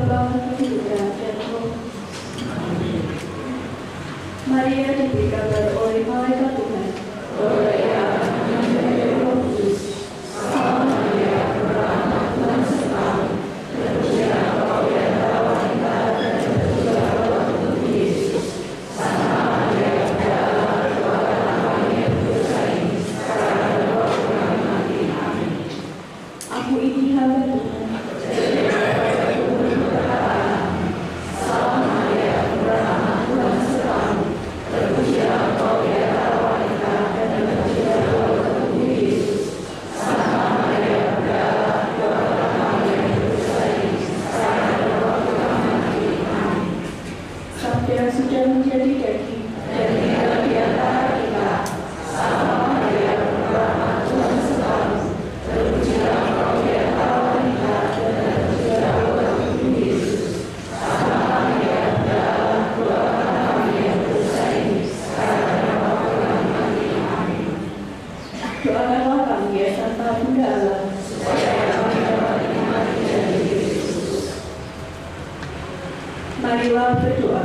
Bapa, Putra, dan Roh. Maria diberi kabar oleh malaikat Tuhan. Aku ini hamba Tuhan. Sabda sudah menjadi daging dan tinggal di antara kita. Sama Maria berrahmat Tuhan selalu. Terpujilah Engkau di antara wanita dan terpujilah Tuhan Yesus. Sama Maria adalah doakan kami yang berdosa ini sekarang dan waktu kami mati. Amin. Doakanlah kami ya Santa Bunda Allah, supaya kami dapat menikmati janji Kristus. Marilah berdoa.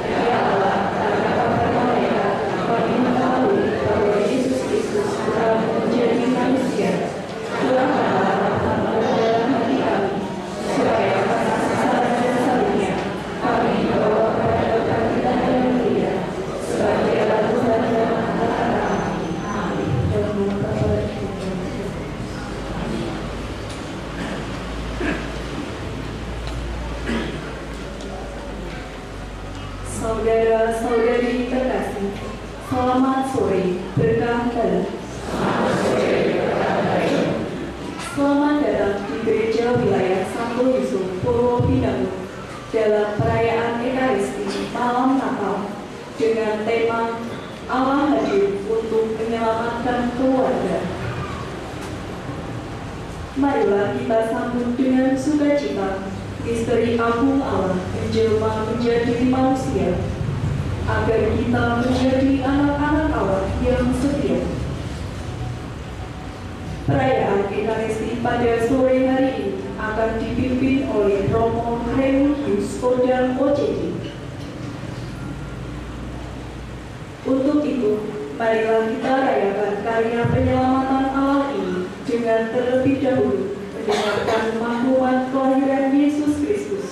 Ya Allah, karena kabar malaikat, kami mengetahui bahwa Yesus Kristus telah menjadi manusia. Tuhankanlah rahmat dalam hati kami, supaya karena kesalahan dan salibnya, kami dibawa kepada kebangkitan yang mulia, sebagai anak Tuhan dan anak-anak kami. Amin. Dalam nama Bapa dan Putra dan Roh. Saudara-saudari terkasih, selamat sore, berkah dalam. Selamat datang di Gereja Wilayah Santo Yusuf, Purwobinangun dalam perayaan Ekaristi Malam Natal dengan tema Allah hadir untuk menyelamatkan keluarga. Marilah kita sambut dengan sukacita misteri agung Allah menjelma menjadi manusia, agar kita menjadi anak-anak Allah yang setia. Perayaan Ekaristi pada sore hari ini akan dipimpin oleh Romo Remigius Kodang OCD. Untuk itu, marilah kita rayakan karya penyelamatan Allah ini dengan terlebih dahulu mendengarkan maklumat kelahiran Yesus Kristus.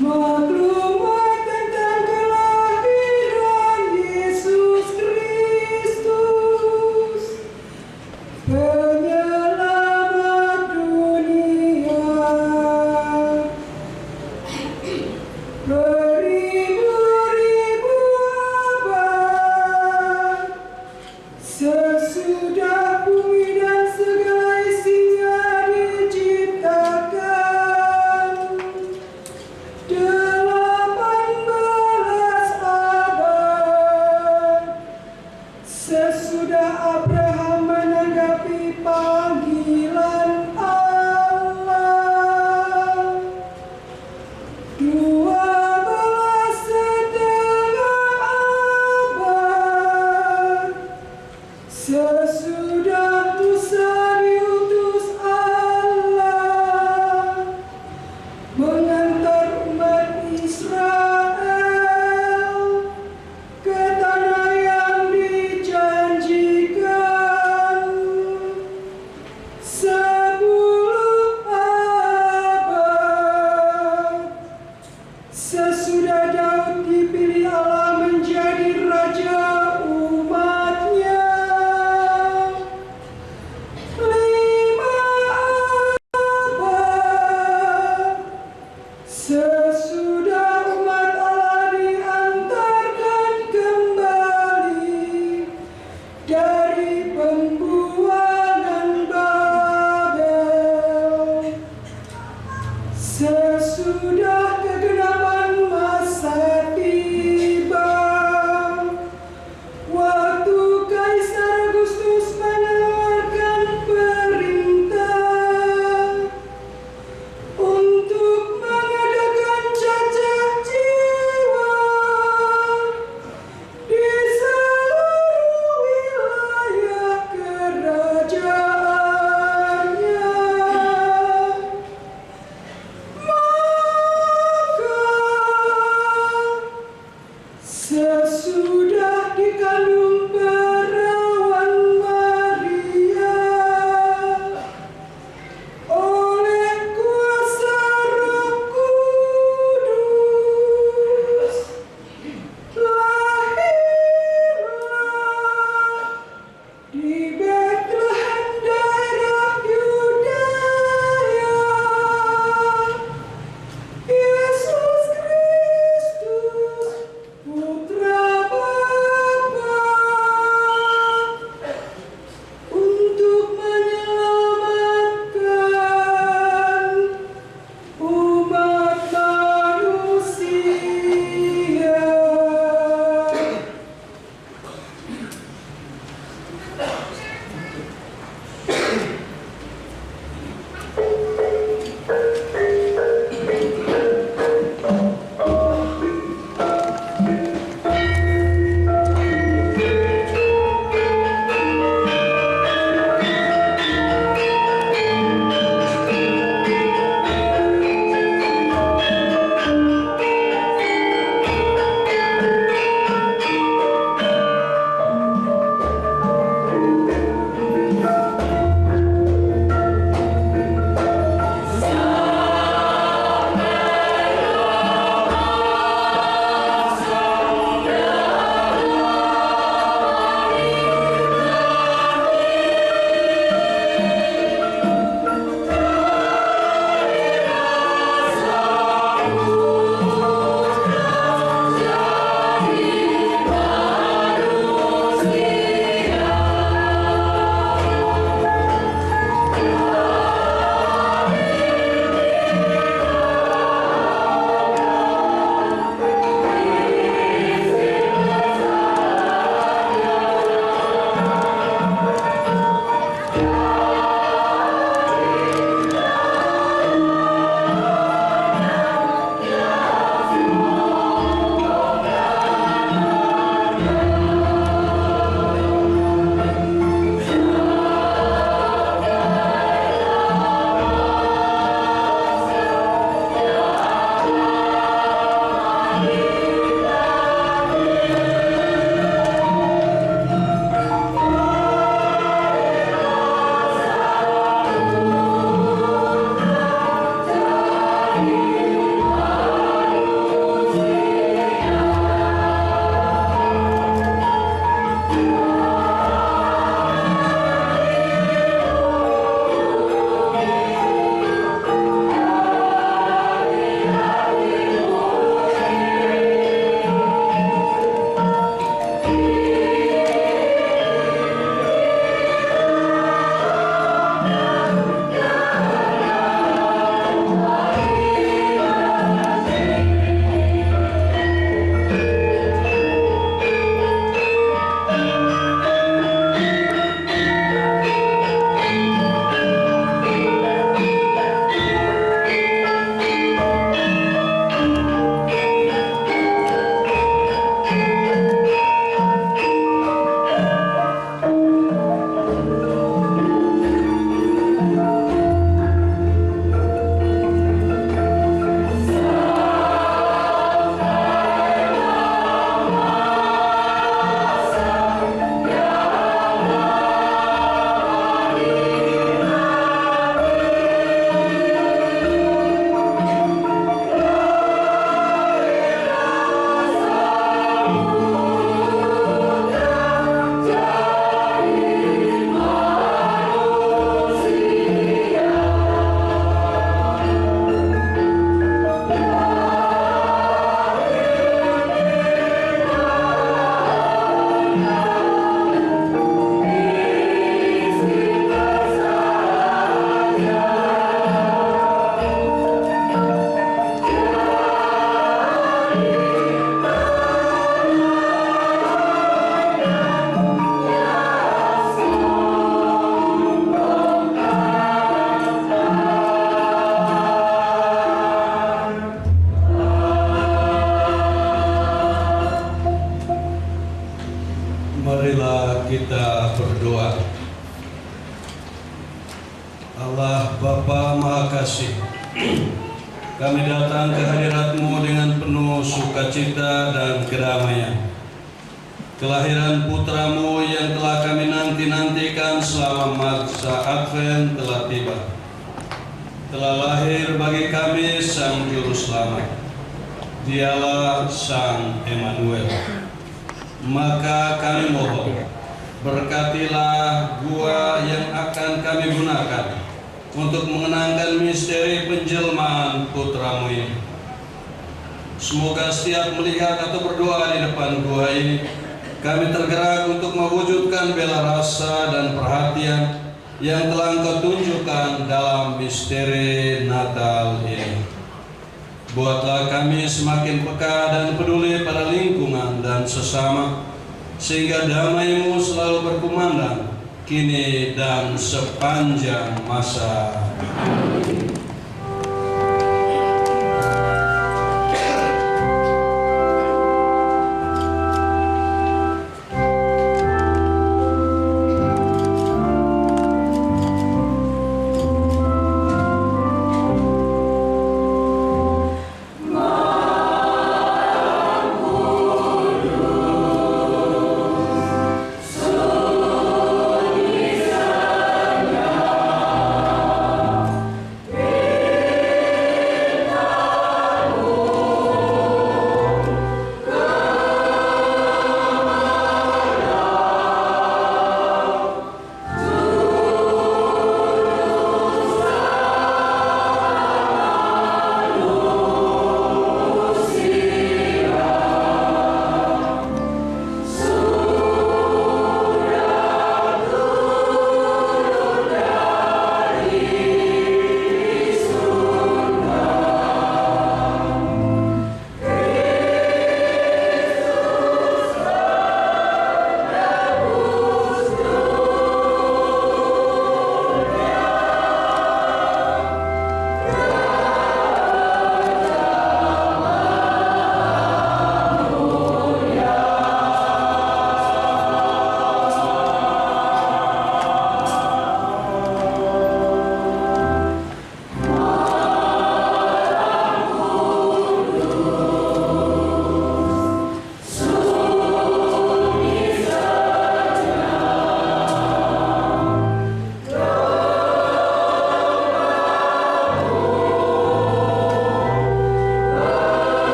Maklumat tentang kelahiran Yesus Kristus. Sesudah dikandung perawan Maria oleh kuasa Roh Kudus, lahirlah di Betlehem daerah Yudea Yesus Kristus, Putra Bapa, untuk menyelamatkan umat manusia. Marilah kita berdoa. Allah Bapa Maha Kasih, Kami datang ke hadirat-Mu dengan penuh sukacita dan kedamaian. Kelahiran Putra-Mu yang telah kami nanti-nantikan selama masa Advent telah tiba. Telah lahir bagi kami Sang Juru Selamat. Dialah Sang Emmanuel. Maka kami mohon, berkatilah gua yang akan kami gunakan untuk mengenangkan misteri penjelmaan Putra-Mu ini. Semoga setiap melihat atau berdoa di depan gua ini, kami tergerak untuk mewujudkan bela rasa dan perhatian yang telah Engkau tunjukkan dalam misteri Natal ini. Buatlah kami semakin peka dan peduli pada lingkungan dan sesama, sehingga damai-Mu selalu berkumandang kini dan sepanjang masa.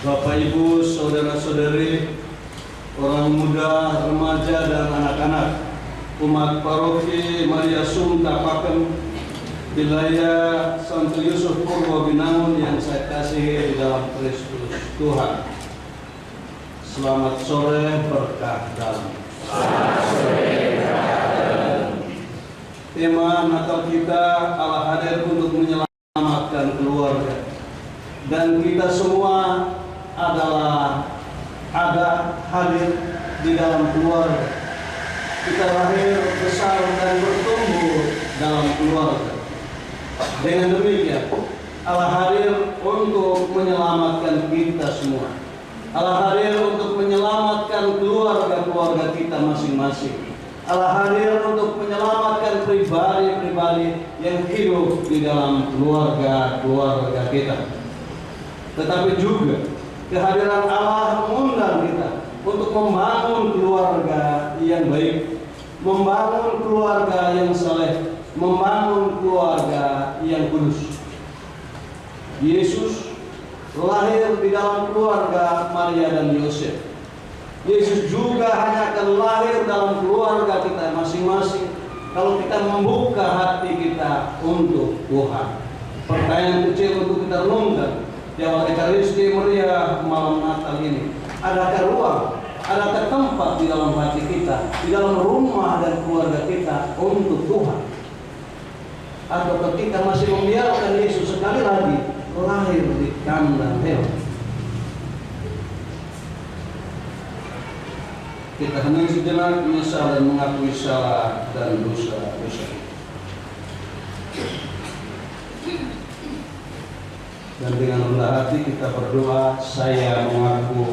Bapak, Ibu, saudara-saudari, orang muda, remaja, dan anak-anak, umat paroki Maria Sumta Pakem, wilayah Santo Yusuf Purwobinangun yang saya kasihi di dalam Kristus Tuhan. Selamat sore, berkah dalam. Tema Natal kita, Allah hadir untuk menyelamatkan keluarga. Dan kita semua adalah ada hadir di dalam keluarga. Kita lahir, besar, dan bertumbuh dalam keluarga. Dengan demikian, Allah hadir untuk menyelamatkan kita semua. Allah hadir untuk menyelamatkan keluarga-keluarga kita masing-masing. Allah hadir untuk menyelamatkan pribadi-pribadi yang hidup di dalam keluarga-keluarga kita. Tetapi juga kehadiran Allah mengundang kita untuk membangun keluarga yang baik, membangun keluarga yang saleh, membangun keluarga yang kudus. Yesus lahir di dalam keluarga Maria dan Yosef. Yesus juga hanya akan lahir dalam keluarga kita masing-masing kalau kita membuka hati kita untuk Tuhan. Pertanyaan kecil untuk kita renungkan di awal Ekaristi Maria malam Natal ini. Adakah ruang, adakah tempat di dalam hati kita, di dalam rumah dan keluarga kita untuk Tuhan? Atau kita masih membiarkan Yesus sekali lagi lahir di kandang hewan? Kita hendak sejenak menyesal dan mengakui salah dan dosa-dosa. Dan dengan rendah hati kita berdoa, saya mengaku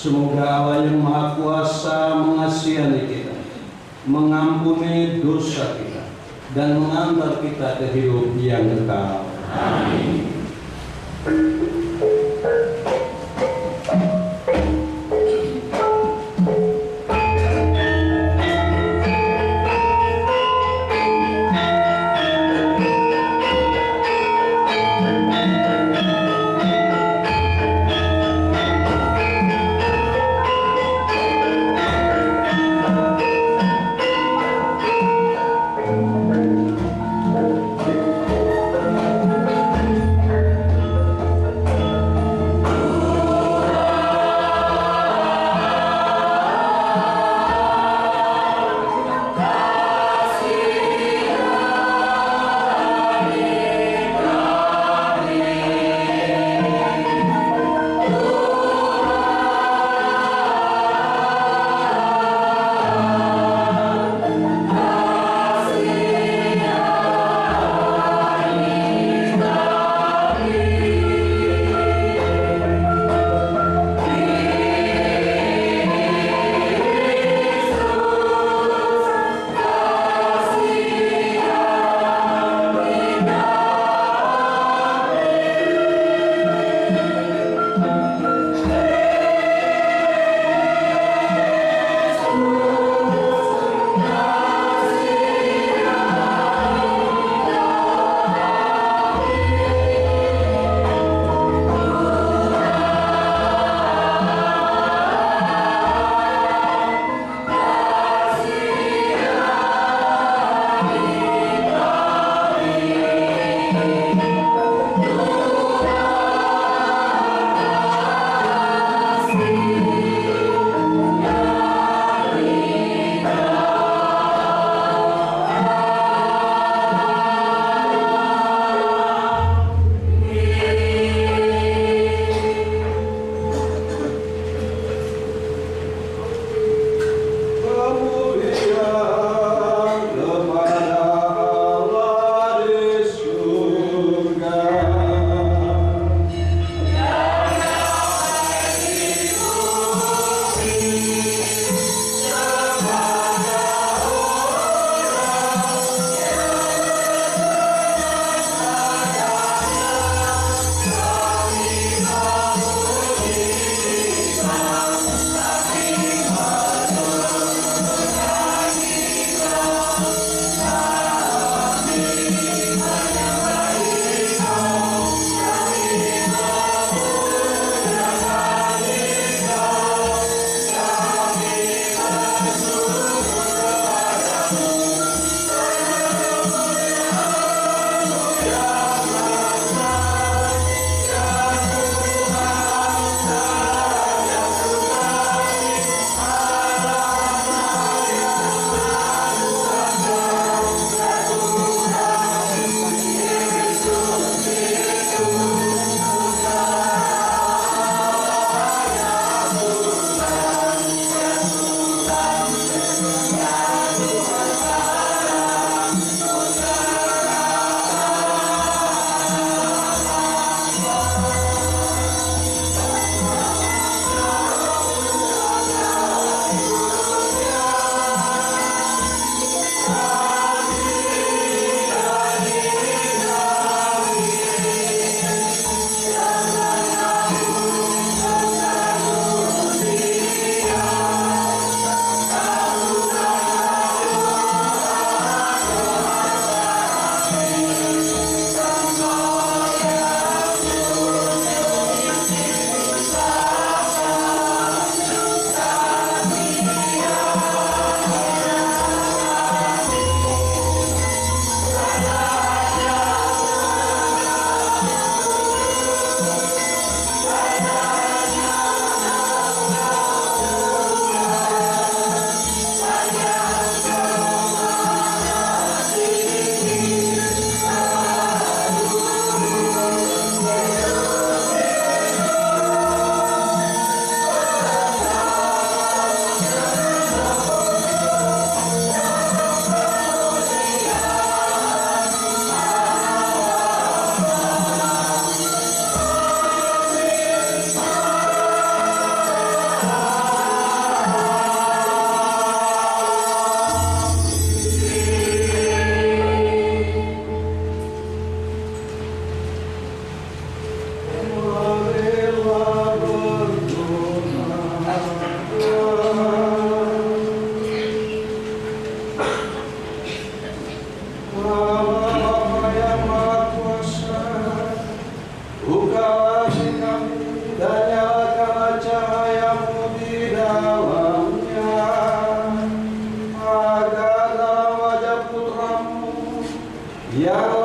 semoga Allah yang Maha Kuasa mengasihani kita, mengampuni dosa kita, dan mengantar kita ke hidup yang kekal. Amin.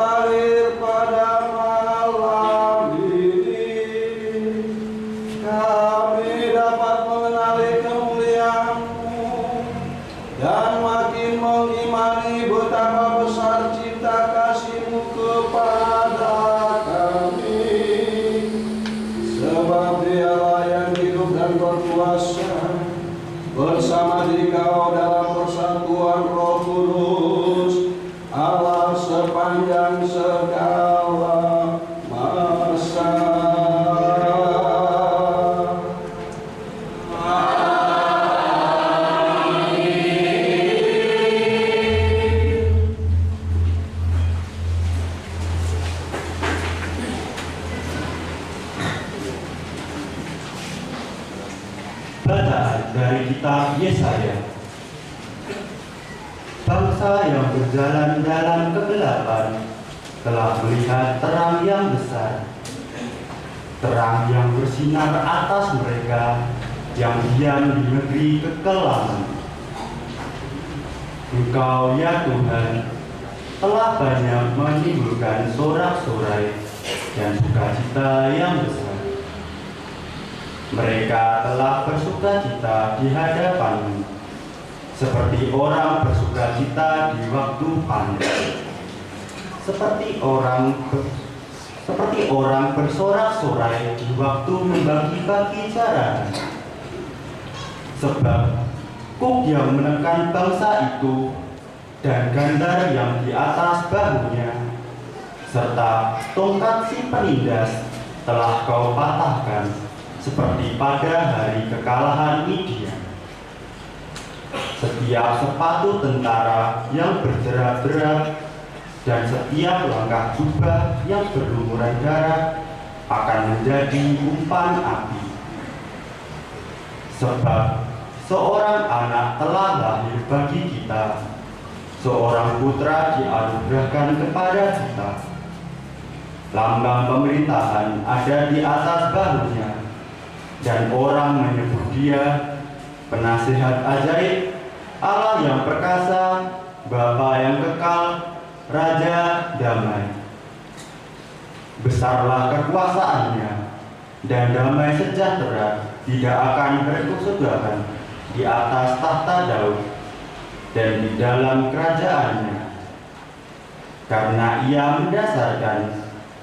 lahir pada malam ini, kami dapat mengenali kemuliaan-Mu dan makin mengimani betapa besar cinta kasih-Mu kepada kami. Sebab Dialah yang hidup dan berkuasa bersama Dikau dalam persatuan Roh Kudus, Allah sepanjang segala masa. Bacaan dari kitab Yesaya. Bangsa yang berjalan dalam kegelapan telah melihat terang yang besar. Terang yang bersinar atas mereka yang diam di negeri kekelaman. Engkau ya Tuhan telah banyak menimbulkan sorak-sorai dan sukacita yang besar. Mereka telah bersukacita di hadapan-Mu, seperti orang bersukacita di waktu panen, seperti orang bersorak-sorai di waktu membagi-bagi jaran. Sebab kuk yang menekan bangsa itu dan gandar yang di atas bahunya, serta tongkat si penindas telah Kau patahkan, seperti pada hari kekalahan Midian. Setiap sepatu tentara yang berderak-derak dan setiap langkah jubah yang berlumuran darah akan menjadi umpan api. Sebab seorang anak telah lahir bagi kita, seorang putra dianugerahkan kepada kita. Lambang pemerintahan ada di atas bahunya, dan orang menyebut Dia Penasihat Ajaib, Allah yang perkasa, Bapa yang kekal, Raja damai. Besarlah kekuasaannya, dan damai sejahtera tidak akan berkesudahan di atas tahta Daud dan di dalam kerajaannya. Karena Ia mendasarkan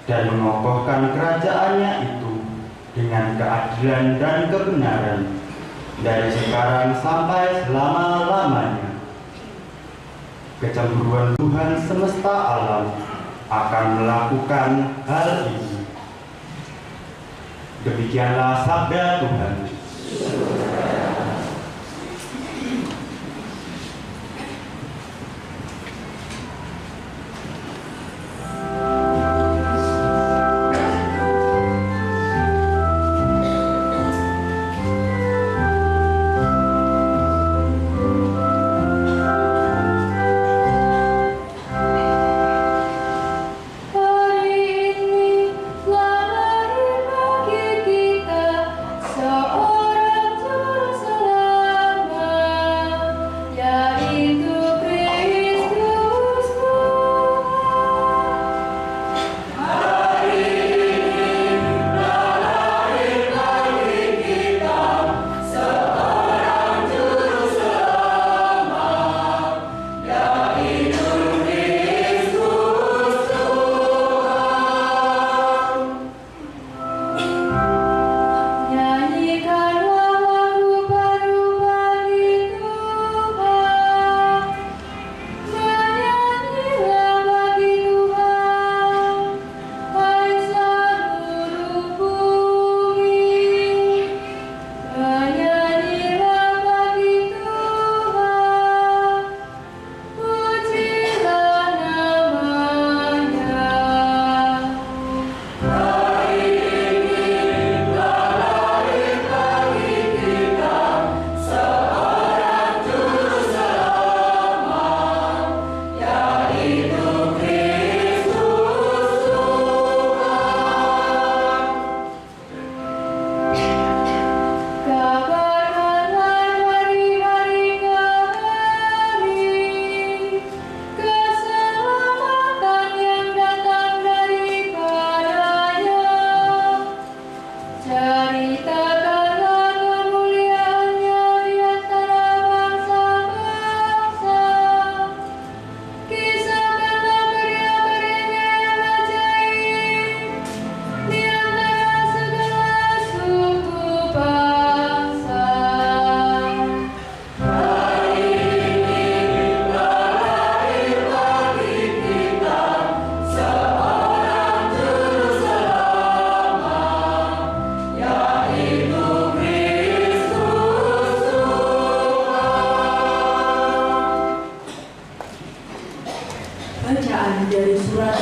dan mengokohkan kerajaannya itu dengan keadilan dan kebenaran dari sekarang sampai selama-lamanya. Kecemburuan Tuhan semesta alam akan melakukan hal ini. Demikianlah sabda Tuhan. Seorang juru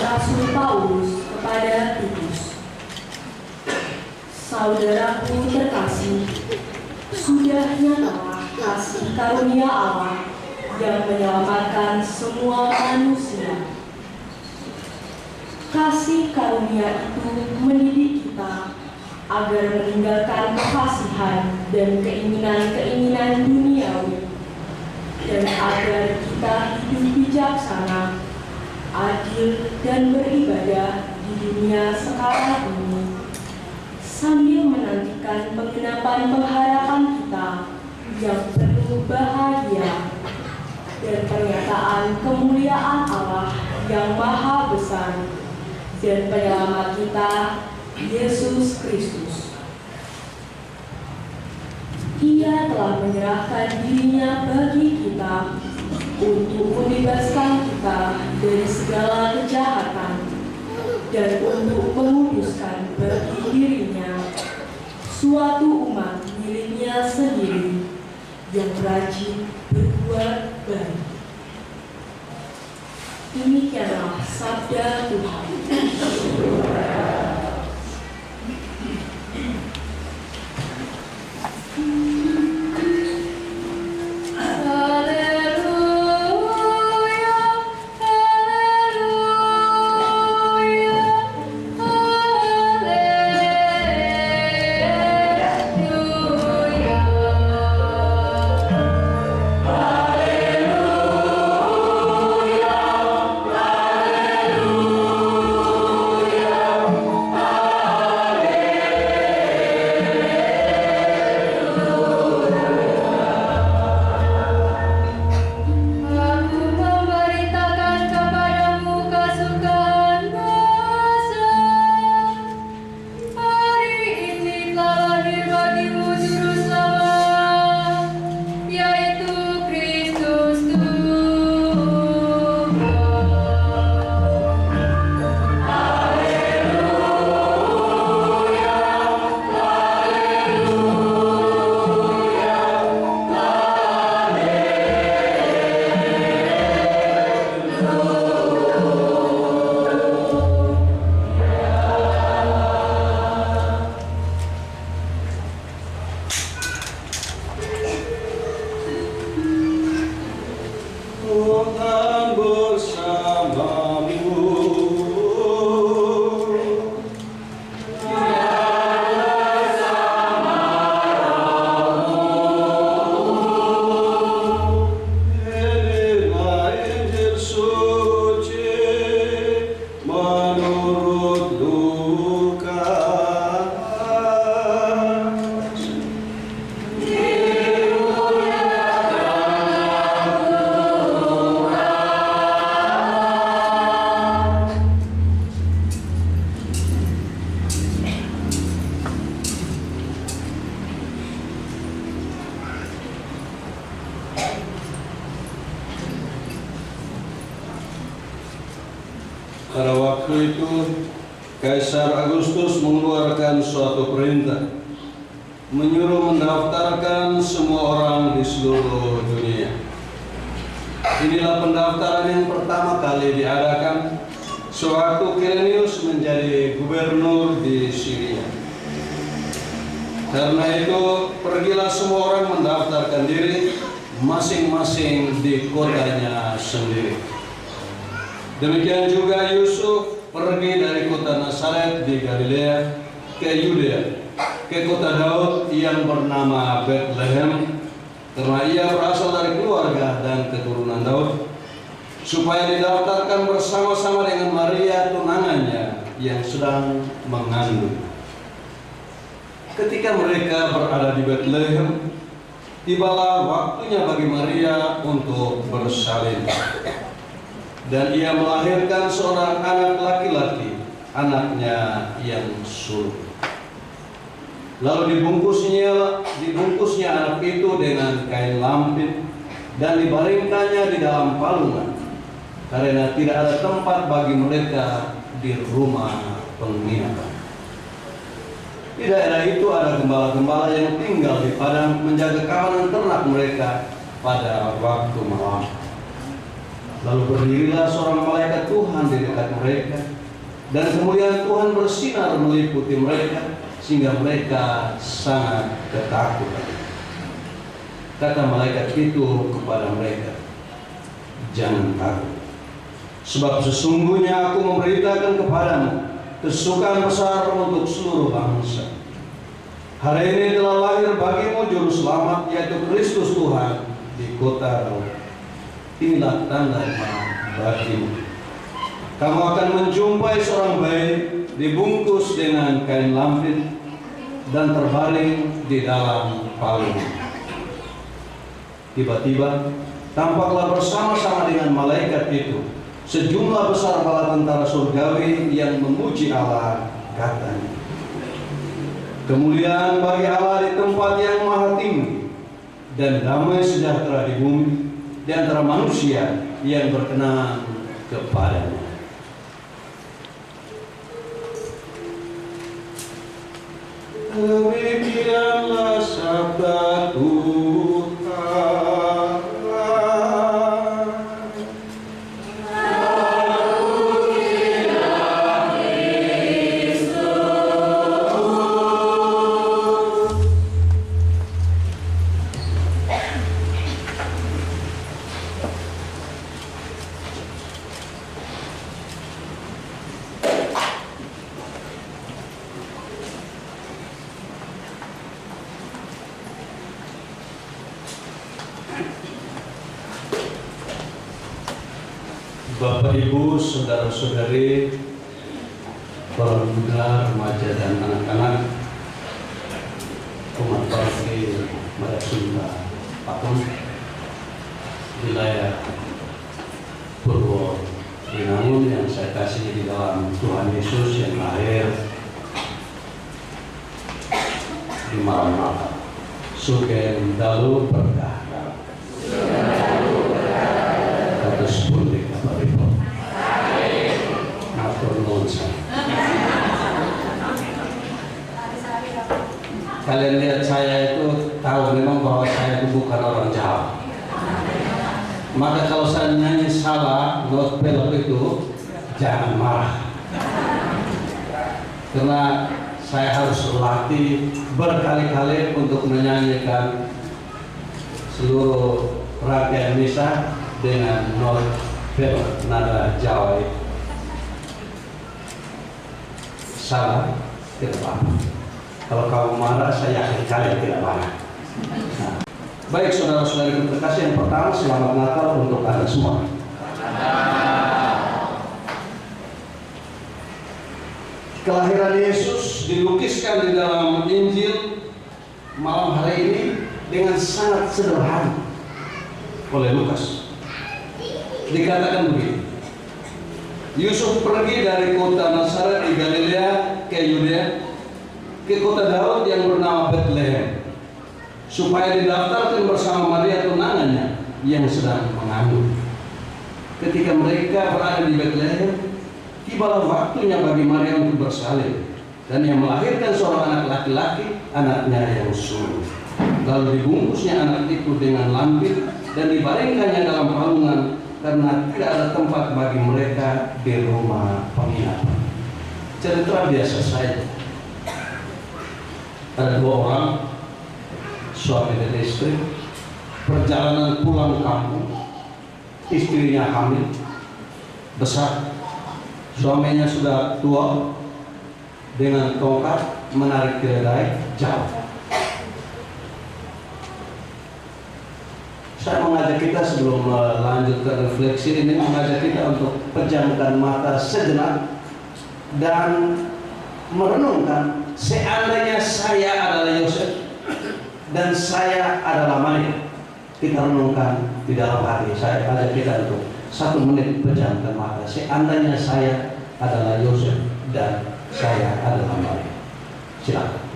Rasul Paulus kepada Titus. Saudaraku terkasih, sudah nyatalah kasih karunia Allah yang menyelamatkan semua manusia. Kasih karunia itu mendidik kita agar meninggalkan kefasihan dan keinginan-keinginan duniawi, dan agar kita hidup bijaksana, adil, dan beribadah di dunia sekarang ini, sambil menantikan penggenapan pengharapan kita yang penuh bahagia dan pernyataan kemuliaan Allah yang maha besar dan penyelamat kita, Yesus Kristus. Ia telah menyerahkan dirinya bagi kita untuk membebaskan kita dari segala kejahatan dan untuk menguduskan bagi dirinya suatu umat miliknya sendiri yang rajin berbuat baik. Demikianlah sabda Tuhan. Pada waktu itu, Kaisar Agustus mengeluarkan suatu perintah, menyuruh mendaftarkan semua orang di seluruh dunia. Inilah pendaftaran yang pertama kali diadakan sewaktu Quirinius menjadi gubernur di Syria. Karena itu, pergilah semua orang mendaftarkan diri masing-masing di kotanya sendiri. Demikian juga Yusuf pergi dari kota Nazaret di Galilea ke Yudea, ke kota Daud yang bernama Bethlehem, karena ia berasal dari keluarga dan keturunan Daud, supaya didaftarkan bersama-sama dengan Maria tunangannya yang sedang mengandung. Ketika mereka berada di Bethlehem, tibalah waktunya bagi Maria untuk bersalin. Dan ia melahirkan seorang anak laki-laki, anaknya yang sulung. Lalu dibungkusnya anak itu dengan kain lampin dan dibaringkannya di dalam palungan, karena tidak ada tempat bagi mereka di rumah penginapan. Di daerah itu ada gembala-gembala yang tinggal di padang menjaga kawanan ternak mereka pada waktu malam. Lalu berdirilah seorang malaikat Tuhan di dekat mereka, dan kemuliaan Tuhan bersinar meliputi mereka, sehingga mereka sangat ketakutan. Kata malaikat itu kepada mereka, "Jangan takut, sebab sesungguhnya aku memberitakan kepadamu kesukaan besar untuk seluruh bangsa. Hari ini telah lahir bagimu juru selamat, yaitu Kristus Tuhan di kota Daud. Inilah tanda iman bagimu. Kamu akan menjumpai seorang bayi dibungkus dengan kain lampin dan terbaring di dalam palung." Tiba-tiba tampaklah bersama-sama dengan malaikat itu sejumlah besar bala tentara surgawi yang memuji Allah, katanya, "Kemuliaan bagi Allah di tempat yang maha tinggi, dan damai sejahtera di bumi di antara manusia yang berkenan kepadanya." Demikianlah sabda Tuhan. Bapak, Ibu, saudara-saudari, para muda, remaja, dan anak-anak umat parti Mada Sunda Patung, wilayah Purwo Binangun yang saya kasih di dalam Tuhan Yesus yang lahir di malam Natal. Sugeng dalu berkah. Kados pundi kabaripun. Matur nuwun. Kalian lihat saya itu tahu memang bahwa saya itu bukan orang Jawa. Maka kalau saya nyanyi salah, not belok itu jangan marah. Karena saya harus latih berkali-kali untuk menyanyikan seluruh rangkaian misa dengan not belok nada Jawa. Salah, tidak apa-apa. Kalau kamu marah, saya yakin kalian tidak marah. Nah, baik saudara-saudari terkasih, yang pertama selamat Natal untuk Anda semua. Kelahiran Yesus dilukiskan di dalam Injil malam hari ini dengan sangat sederhana oleh Lukas. Dikatakan begini, Yusuf pergi dari kota Nazaret di Galilea ke Yudea, ke kota Daud yang bernama Bethlehem, supaya didaftarkan bersama Maria tunangannya yang sedang mengandung. Ketika mereka berada di Bethlehem, tibalah waktunya bagi Maria untuk bersalin, dan yang melahirkan seorang anak laki-laki, anaknya yang sulung. Lalu dibungkusnya anak itu dengan lampin dan dibaringkannya dalam palungan, karena tidak ada tempat bagi mereka di rumah penginapan. Cerita biasa saja. Ada dua orang, suami dan istri, perjalanan pulang kampung. Istrinya hamil besar, suaminya sudah tua, dengan tongkat menarik keledai jauh. Saya mengajak kita sebelum melanjutkan refleksi ini, mengajak kita untuk pejamkan mata sejenak dan merenungkan, seandainya saya adalah Yosef dan saya adalah Maria. Kita renungkan di dalam hati. Saya ajak kita untuk 1 menit pejamkan mata. Seandainya saya adalah Yosef dan saya adalah Maria. Silakan.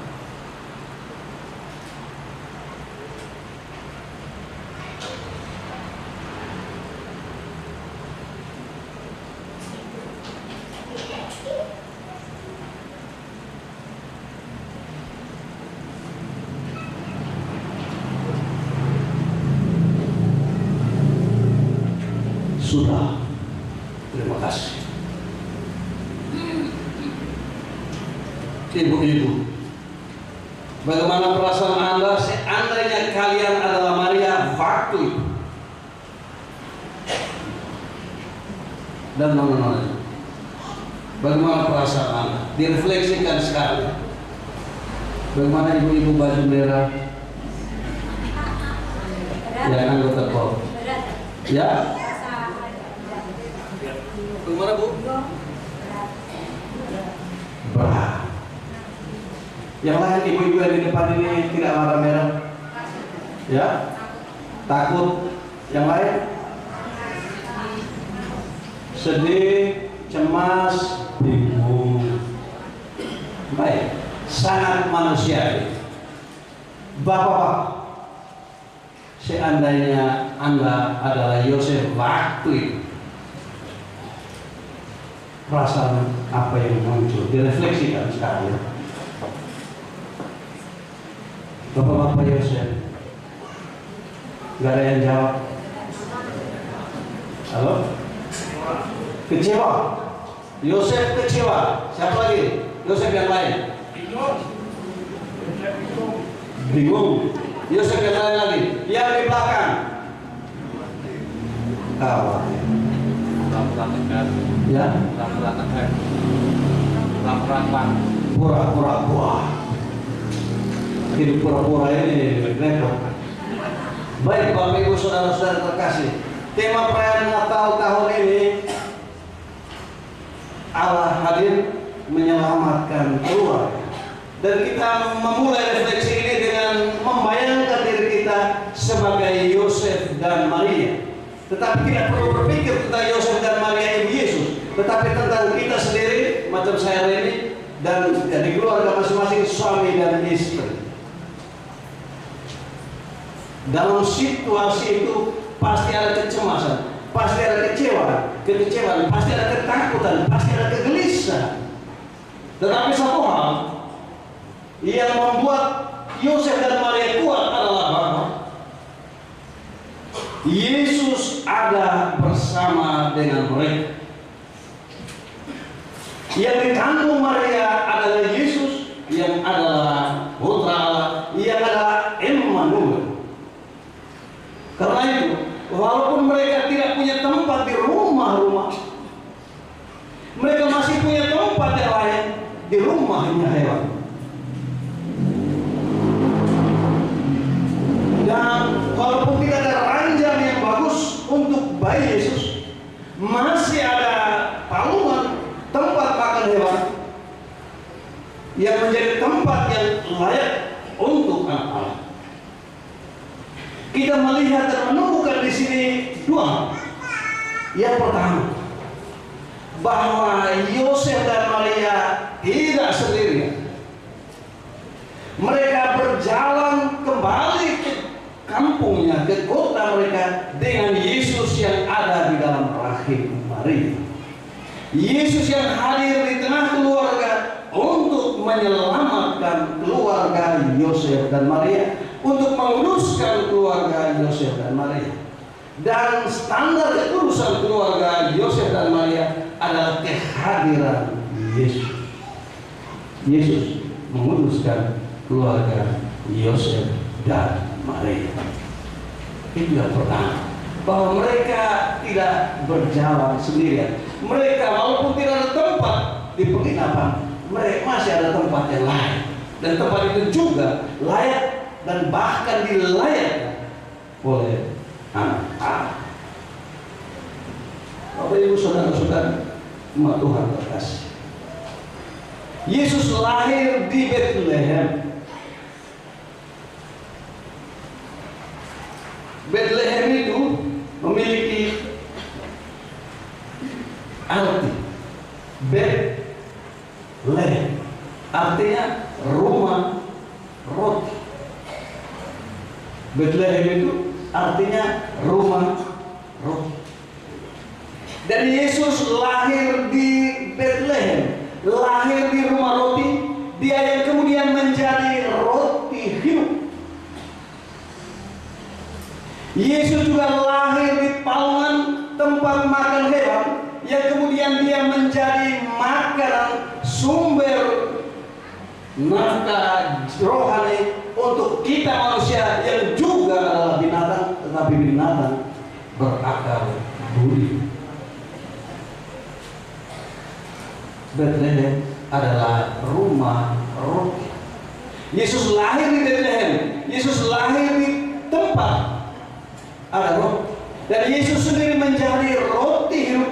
sudah. Terima kasih. Ibu-ibu, bagaimana perasaan Anda seandainya kalian adalah Maria waktu itu? Dan nona-nona, bagaimana perasaan Anda? Direfleksikan sekali. Bagaimana ibu-ibu baju merah? Yang anggota KOR. Ya? Bagaimana Bu? Berat. Yang lain ibu-ibu yang di depan ini tidak warna merah? Ya? Takut? Yang lain? Sedih, cemas, bingung. Baik, sangat manusiawi. Bapak-bapak, seandainya Anda adalah Yosef waktu itu, perasaan apa yang muncul? Direfleksikan sekali. Bapak-bapak Yosef, gak ada yang jawab. Halo? Kecewa. Yosef kecewa. Siapa lagi? Yosef yang lain. Bingung. Yosef yang lain lagi. Yang di belakang. Kawan. Ya. Pura-pura kuah. Hidup pura-pura ini repot. Baik Bapak Ibu Saudara-saudara terkasih, tema perayaan Natal tahun ini Allah hadir menyelamatkan keluarga. Dan kita memulai refleksi ini dengan membayangkan diri kita sebagai Yosef dan Maria. Tetapi tidak perlu berpikir tentang Yosef dan Maria Ibu Yesus, tetapi tentang kita sendiri, macam saya ini, dan di keluarga masing-masing suami dan istri. Dalam situasi itu pasti ada kecemasan, pasti ada kekecewaan, pasti ada ketakutan, pasti ada kegelisahan. Tetapi satu hal yang membuat Yosef dan Maria kuat adalah bahwa Yesus ada bersama dengan mereka. Yang dikandung Maria adalah Yesus, yang adalah Putra Allah, yang adalah Immanuel. Karena itu, walaupun mereka tidak punya tempat di rumah-rumah, mereka masih punya tempat yang lain di rumahnya hewan. Dan walaupun tidak ada ranjang yang bagus untuk bayi Yesus, masih ada palungan, tempat makan hewan yang menjadi tempat yang layak untuk anak Allah. Kita melihat dan menemukan di sini dua hal. Yang pertama, bahwa Yosef dan Maria tidak sendirian. Mereka berjalan kembali ke kampungnya, ke kota mereka dengan Yesus yang ada di dalam rahim Maria. Yesus yang hadir di tengah keluarga untuk menyelamatkan keluarga Yosef dan Maria, untuk menguruskan keluarga Yosef dan Maria. Dan standar kekudusan keluarga Yosef dan Maria adalah kehadiran Yesus. Yesus menguruskan keluarga Yosef dan Maria. Itu yang pertama, bahwa mereka tidak berjalan sendirian. Mereka walaupun tidak ada tempat di penginapan, mereka masih ada tempat yang lain. Dan tempat itu juga layak dan bahkan dilayakkan oleh anak Allah. Bapak Ibu Saudara-saudara, umat Tuhan terkasih, Yesus lahir di Bethlehem. Bethlehem itu memiliki arti. Bethlehem artinya rumah roti. Bethlehem itu artinya rumah roti. Dan Yesus lahir di Bethlehem, lahir di rumah roti. Dia yang kemudian menjadi roti hidup. Yesus juga lahir di palungan, tempat makan hewan yang kemudian dia menjadi makanan sumber nafkah rohani untuk kita manusia yang juga adalah binatang, tetapi binatang berakal budi. Bethlehem adalah rumah roti. Yesus lahir di Bethlehem. Yesus lahir di tempat ada roti. Dan Yesus sendiri menjadi roti hidup,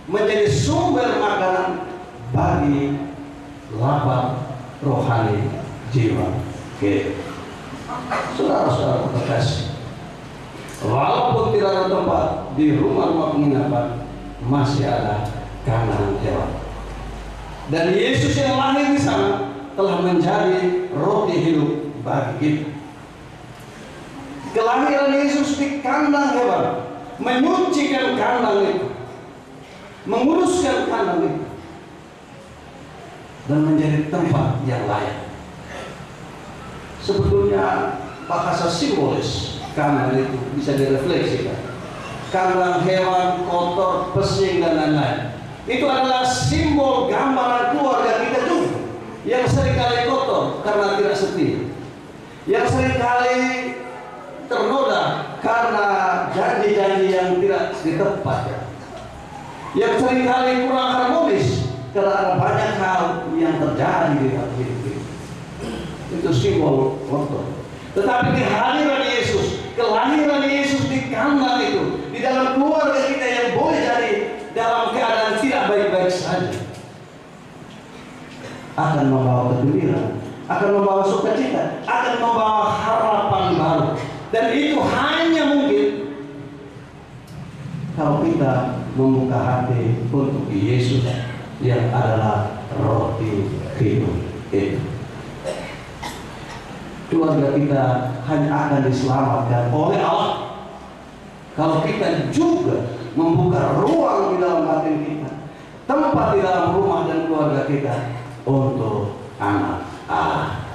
menjadi sumber makanan bagi lapar rohani jiwa kita. Saudara-saudara terkasih, walaupun tidak ada tempat di rumah-rumah penginapan, masih ada kandang hewan. Dan Yesus yang lahir di sana telah menjadi roti hidup bagi kita. Kelahiran Yesus di kandang hewan, menyucikan kandang itu, menguruskan kandang itu, dan menjadi tempat yang layak. Sebetulnya bahasa simbolis kandang itu bisa direfleksikan. Kandang hewan kotor, pesing dan lain-lain. Itu adalah simbol gambaran keluarga kita juga, yang seringkali kotor karena tidak setia, yang seringkali ternoda karena janji-janji yang tidak ditepatkan, yang seringkali kurang harmonis karena ada banyak hal yang terjadi di dalam hidup kita. Itu simbol kotor. Tetapi kehadiran Yesus, kelahiran Yesus di kandang itu, di dalam keluarga kita yang boleh jadi dalam keadaan tidak baik-baik saja, akan membawa kegembiraan, akan membawa sukacita, akan membawa harapan baru. Dan itu hanya mungkin kalau kita membuka hati untuk Yesus yang adalah roti hidup itu. Keluarga kita hanya akan diselamatkan oleh Allah kalau kita juga membuka ruang di dalam hati kita, tempat di dalam rumah dan keluarga kita untuk anak Allah.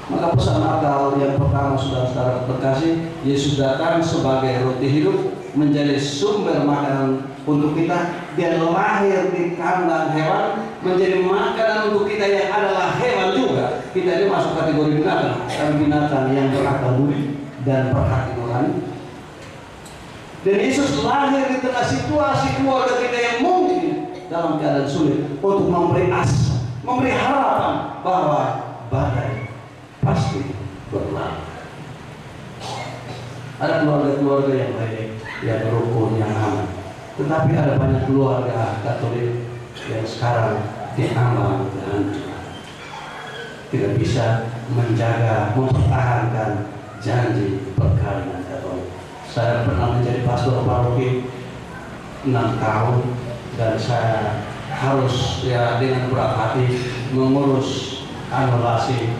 Maka pesan Natal yang pertama, saudara-saudara terkasih, Yesus datang sebagai roti hidup, menjadi sumber makanan untuk kita. Dia lahir di kandang hewan, menjadi makanan untuk kita yang adalah hewan juga. Kita ini masuk kategori binatang, tapi binatang yang berakal budi dan berhati nurani. Dan Yesus lahir di tengah situasi keluarga kita yang mungkin dalam keadaan sulit, untuk memberi asa, memberi harapan bahwa badai pasti berlalu. Ada keluarga-keluarga yang baik, yang rukun, yang aman. Tetapi ada banyak keluarga Katolik yang sekarang diambang kehancuran, tidak bisa menjaga, mempertahankan janji perkawinan Katolik. Saya pernah menjadi pastor paroki 6 tahun, dan saya harus dengan berat hati mengurus anulasi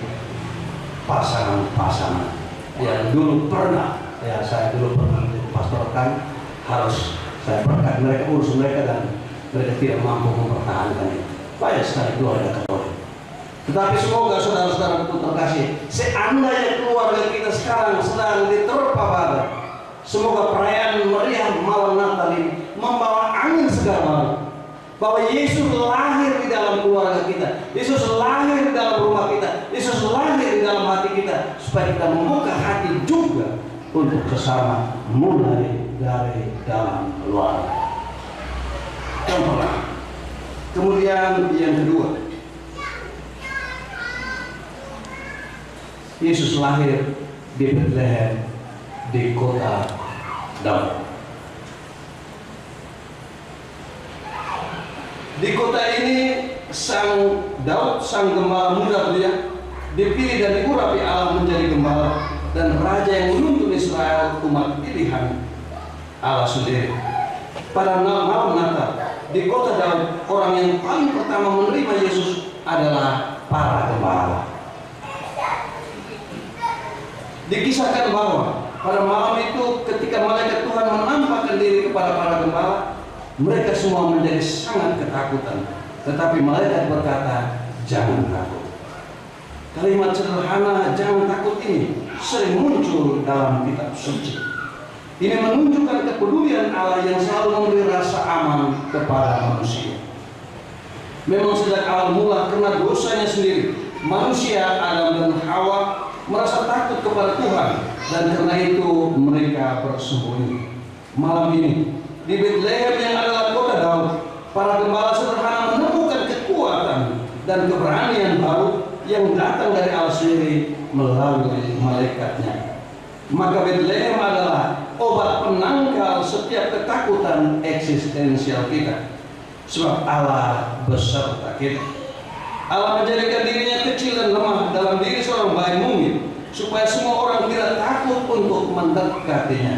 pasangan-pasangan yang dulu pernah saya menjadi pastor kan, harus saya berkat mereka, urus mereka, dan mereka tidak mampu mempertahankan itu. Banyak sekali keluarga Katolik. Tetapi semoga saudara-saudara terkasih, seandainya keluarga kita sekarang sedang diterpa badai, semoga perayaan meriah malam Natal ini membawa angin segar baru, bahwa Yesus lahir di dalam keluarga kita, Yesus lahir di dalam rumah kita, Yesus lahir di dalam hati kita, supaya kita membuka hati juga untuk sesama, mulai dari dalam keluarga. Yang pertama. Kemudian yang kedua, Yesus lahir di Bethlehem, di kota Daud. Di kota ini sang Daud, sang gembala muda dia, dipilih dan diurapi Allah menjadi gembala dan raja yang menuntun Israel, umat pilihan Allah sendiri. Pada malam Natal di kota Daud, orang yang paling pertama menerima Yesus adalah para gembala. Dikisahkan bahwa pada malam itu ketika malaikat Tuhan menampakkan diri kepada para gembala, mereka semua menjadi sangat ketakutan. Tetapi malaikat berkata, jangan takut. Kalimat sederhana jangan takut ini sering muncul dalam kitab suci. Ini menunjukkan kepedulian Allah yang selalu memberi rasa aman kepada manusia. Memang sejak awal mula karena dosanya sendiri, manusia Adam dan Hawa merasa takut kepada Tuhan, dan karena itu mereka bersembunyi. Malam ini di Bethlehem yang adalah kota Daud, para gembala sederhana menemukan kekuatan dan keberanian baru yang datang dari Allah sendiri melalui malaikatnya. Maka Bethlehem adalah obat penangkal setiap ketakutan eksistensial kita, sebab Allah beserta kita. Allah menjadikan dirinya kecil dan lemah dalam diri seorang bayi mungil, supaya semua orang tidak takut untuk mendekatinya.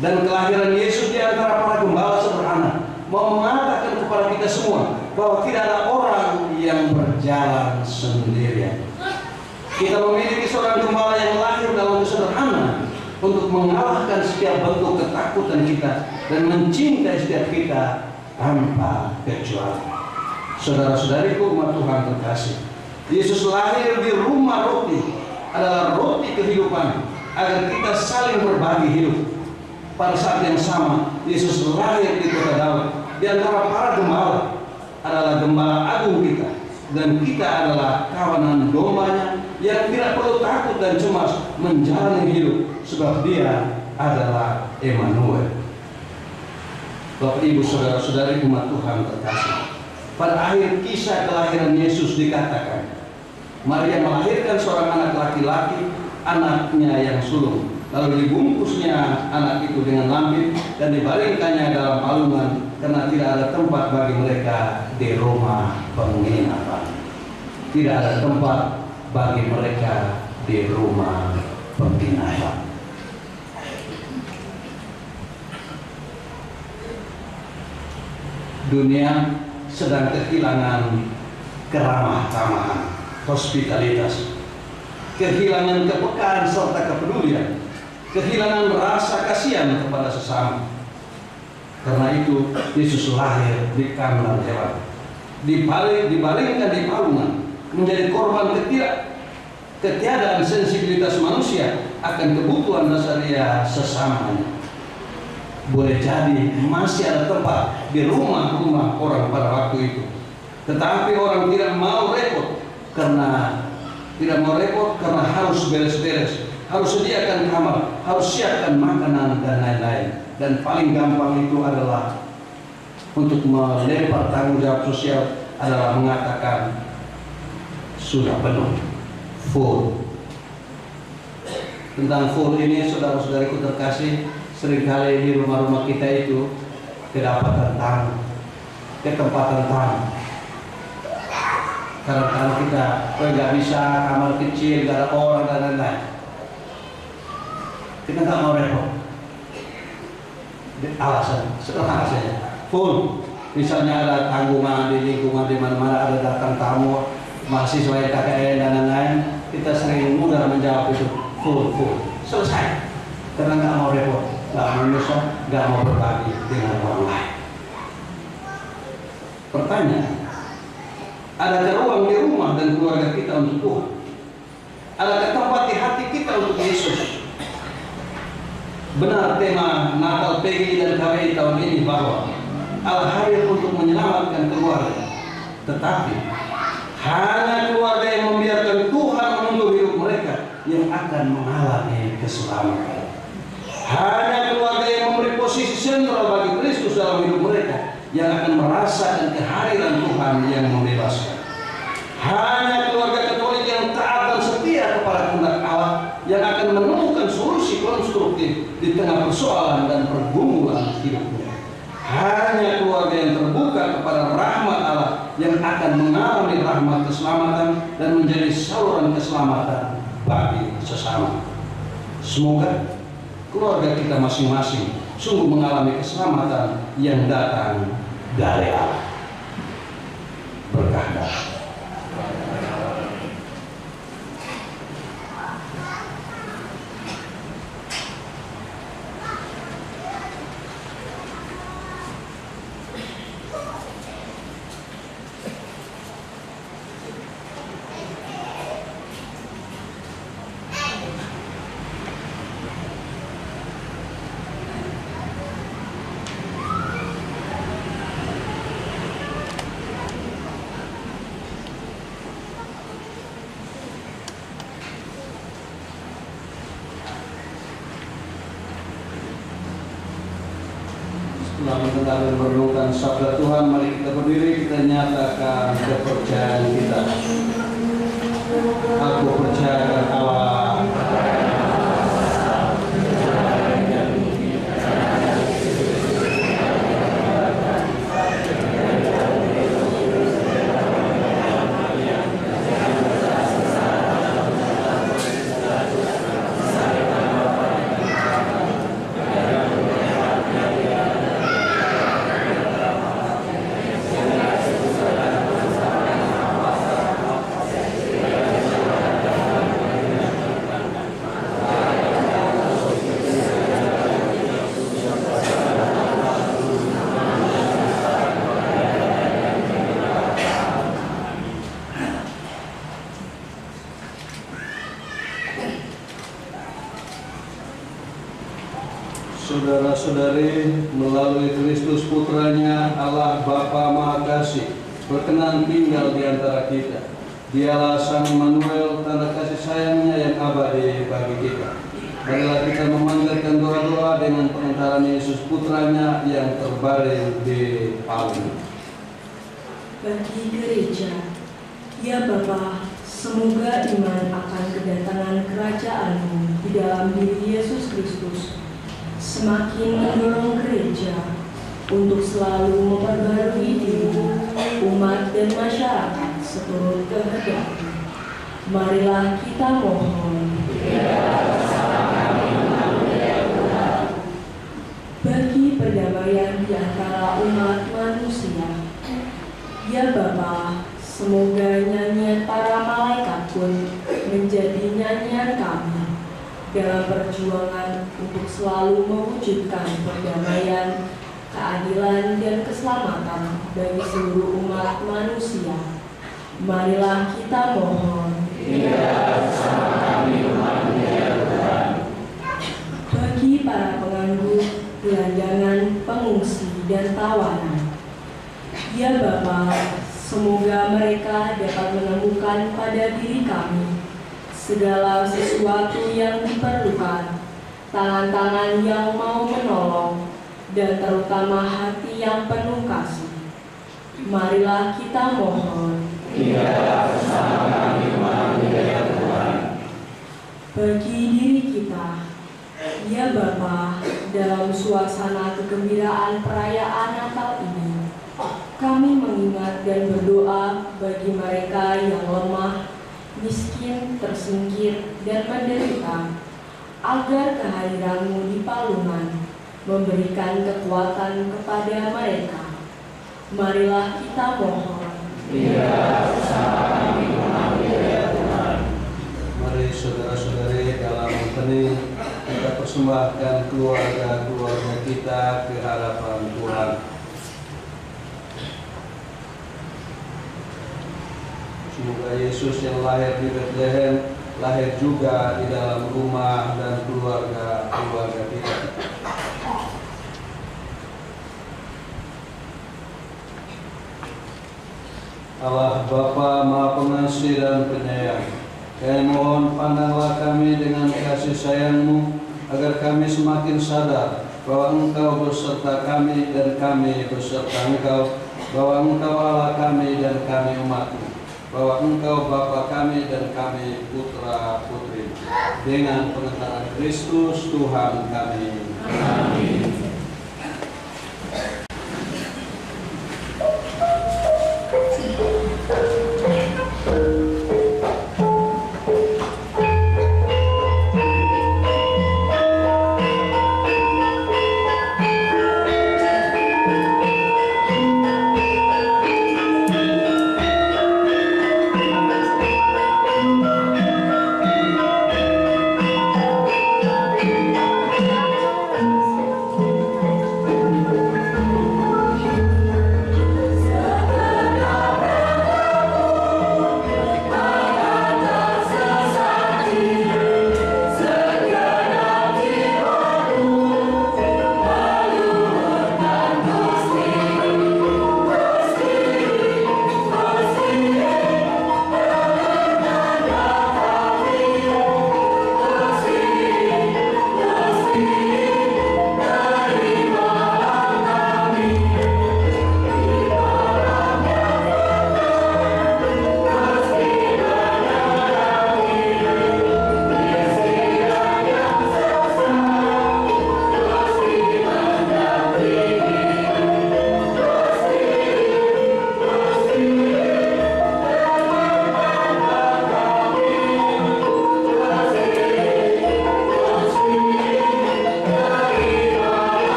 Dan kelahiran Yesus di antara para gembala sederhana mau mengatakan kepada kita semua bahwa tidak ada orang yang berjalan sendirian. Kita memiliki seorang gembala yang lahir dalam kesederhanaan untuk mengalahkan setiap bentuk ketakutan kita dan mencintai setiap kita tanpa kecuali. Saudara-saudariku umat Tuhan terkasih, Yesus lahir di rumah roti adalah roti kehidupan agar kita saling berbagi hidup. Pada saat yang sama, Yesus lahir di kota Daud di antara para gembala adalah gembala agung kita, dan kita adalah kawanan dombanya yang tidak perlu takut dan cemas menjalani hidup, sebab Dia adalah Emmanuel. Bapak Ibu saudara-saudari umat Tuhan terkasih, pada akhir kisah kelahiran Yesus dikatakan, Maria melahirkan seorang anak laki-laki, anaknya yang sulung. Lalu dibungkusnya anak itu dengan lampin dan dibaringkannya dalam palungan, karena tidak ada tempat bagi mereka di rumah penginapan. Tidak ada tempat bagi mereka di rumah penginapan. Dunia sedang kehilangan keramah-tamahan, hospitalitas, kehilangan kepekaan serta kepedulian, kehilangan rasa kasihan kepada sesama. Karena itu Yesus lahir di kandang hewan, dibaringkan di palungan, menjadi korban ketiadaan sensibilitas manusia akan kebutuhan dasariah sesamanya. Boleh jadi masih ada tempat di rumah-rumah orang pada waktu itu, tetapi orang tidak mau repot karena harus beres-beres, harus sediakan kamar, harus siapkan makanan dan lain-lain. Dan paling gampang itu adalah untuk melempar tanggung jawab sosial adalah mengatakan sudah penuh, full. Tentang full ini saudara-saudariku terkasih, seringkali di rumah-rumah kita itu kedapatan tamu, ketempatan tamu. Kadang-kadang kita nggak bisa, kamar kecil, gak ada orang dan lain-lain. Kita nggak mau repot. Alasan sederhana saja, full. Misalnya ada tanggungan di lingkungan di mana-mana, ada datang tamu, mahasiswa yang KKN dan lain-lain, kita sering mudah menjawab itu full, selesai. Karena nggak mau repot, nggak mau nyusul, nggak mau berbagi dengan orang lain. Pertanyaan, adakah ruang di rumah dan keluarga kita untuk Tuhan? Adakah tempat di hati kita untuk Yesus? Benar tema Natal PGI dan KWI tahun ini bahwa Allah hadir untuk menyelamatkan keluarga. Tetapi hanya keluarga yang membiarkan Tuhan menuntun hidup mereka yang akan mengalami keselamatan. Hanya keluarga yang memberi posisi sentral bagi Kristus dalam hidup mereka yang akan merasakan kehadiran Tuhan yang membebaskan. Hanya keluarga Katolik yang taat dan setia kepada kehendak Allah yang akan menemukan solusi konstruktif di tengah persoalan dan pergumulan hidupnya. Hanya keluarga yang terbuka kepada rahmat Allah yang akan mengalami rahmat keselamatan dan menjadi saluran keselamatan bagi sesama. Semoga keluarga kita masing-masing sungguh mengalami keselamatan yang datang dari Allah. Berkah Allah. Setelah mendengar dan merenungkan sabda Tuhan, mari kita berdiri, kita nyatakan kepercayaan kita. Aku percaya Allah, saudara-saudari, melalui Kristus Putranya, Allah Bapa Maha Kasih berkenan tinggal di antara kita. Dialah Sang Immanuel, tanda kasih sayangnya yang abadi bagi kita. Marilah kita memanjatkan doa-doa dengan pengantaran Yesus Putranya yang terbaring di palu. Bagi gereja, ya Bapa, semoga iman akan kedatangan kerajaan-Mu di dalam diri Yesus Kristus semakin mendorong gereja untuk selalu memperbarui diri umat dan masyarakat seturut kehendak. Marilah kita mohon. Bagi perdamaian di antara umat manusia, ya Bapa, semoga nyanyian para malaikat pun menjadi nyanyian kami dalam perjuangan untuk selalu mewujudkan perdamaian, keadilan, dan keselamatan bagi seluruh umat manusia. Marilah kita mohon. Bagi para penganggur, gelandangan, pengungsi, dan tawanan, ya Bapa, semoga mereka dapat menemukan pada diri kami segala sesuatu yang diperlukan, tangan-tangan yang mau menolong, dan terutama hati yang penuh kasih. Marilah kita mohon. Bagi diri kita, ya Bapa, dalam suasana kegembiraan perayaan Natal ini, kami mengingat dan berdoa bagi mereka yang lemah, miskin, tersingkir, dan menderita, agar kehadiran-Mu di palungan memberikan kekuatan kepada mereka. Marilah kita mohon. Mari saudara-saudari, dalam hening kita persembahkan keluarga-keluarga kita ke hadapan Tuhan. Semoga Yesus yang lahir di Bethlehem lahir juga di dalam rumah dan keluarga-keluarga kita. Allah Bapa Maha Pengasih dan Penyayang, kami mohon pandanglah kami dengan kasih sayang-Mu, agar kami semakin sadar bahwa Engkau beserta kami dan kami beserta Engkau, bahwa Engkau Allah kami dan kami umat-Mu, bahwa Engkau Bapa kami dan kami putra putri, dengan pengantaran Kristus Tuhan kami. Amin.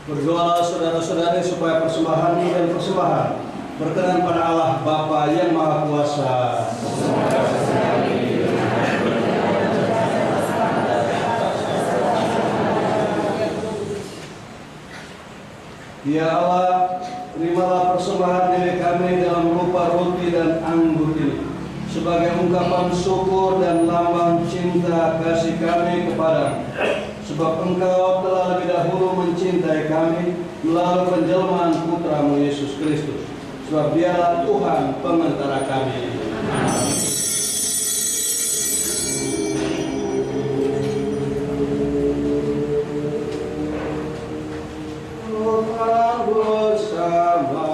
Berdoalah saudara-saudari supaya persembahan ini dan persembahan berkenan pada Allah Bapa yang Maha Kuasa. Ya Allah, terimalah persembahan diri kami dalam rupa roti dan anggur ini sebagai ungkapan syukur dan lambang cinta kasih kami kepadamu. Sebab Engkau telah lebih dahulu mencintai kami melalui penjelmaan Putramu Yesus Kristus. Sebab Dialah Tuhan pengantara kami. Amin. Tuhan bersamamu.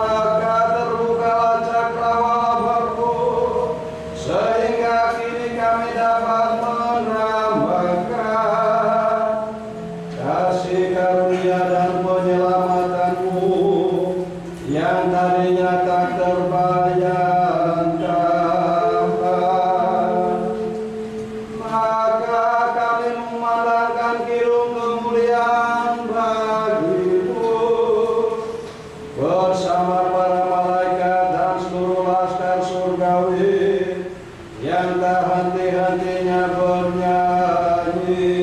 Maka terbukalah cakrawala baru, sehingga kini kami dapat menambahkan kasih karunia dan penyelamatanmu yang tadinya tak terbayangkan. Maka kami memandangkan kirung kemuliaan bagimu bersama para malaikat dan seluruh laskar surgawi yang tak henti-hentinya bernyanyi.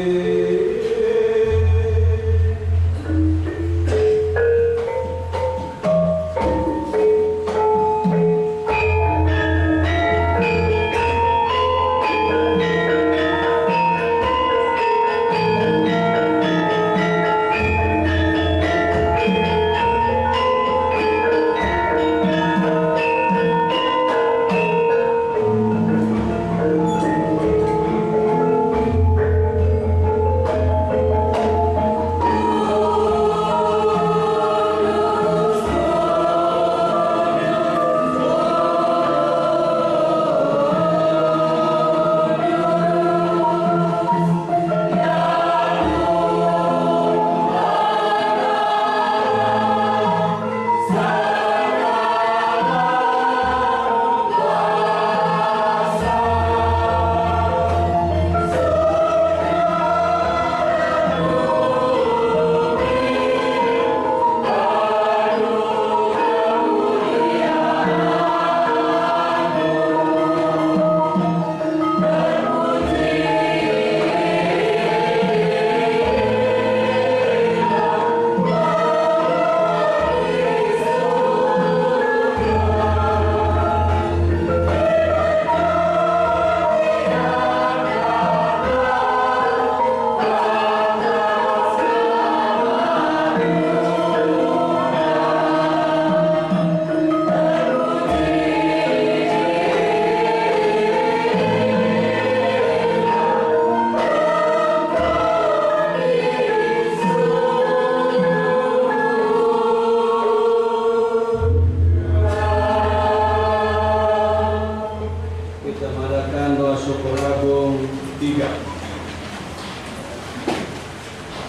Kita mengadakan doa syukur agung 3.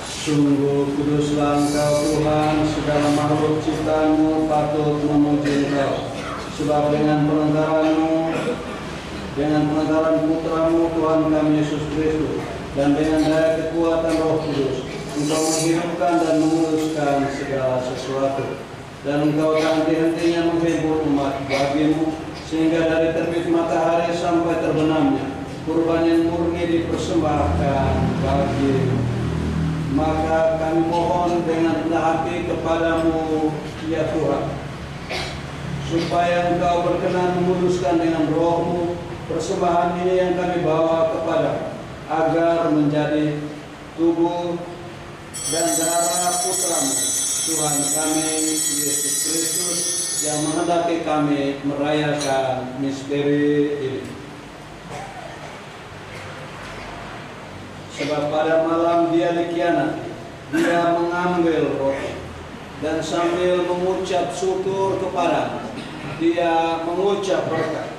Sungguh kuduslah Engkau Tuhan, segala makhluk ciptaanmu patut memuji Engkau. Sebab dengan pengantaran Putramu Tuhan kami Yesus Kristus, dan dengan daya kekuatan Roh Kudus, Engkau menghidupkan dan menguruskan segala sesuatu. Dan Engkau tak henti-hentinya menghibur umat bagimu, sehingga dari terbit matahari sampai terbenamnya kurban yang murni dipersembahkan bagimu. Maka kami mohon dengan rendah hati kepadamu, ya Tuhan, supaya Engkau berkenan menguduskan dengan Roh-Mu persembahan ini yang kami bawa kepada, agar menjadi tubuh dan darah Putra-Mu, Tuhan kami Yesus Kristus, yang menghendaki kami merayakan misteri ini. Sebab pada malam Dia dikhianati, Dia mengambil roti, dan sambil mengucap syukur kepada Dia mengucap berkat,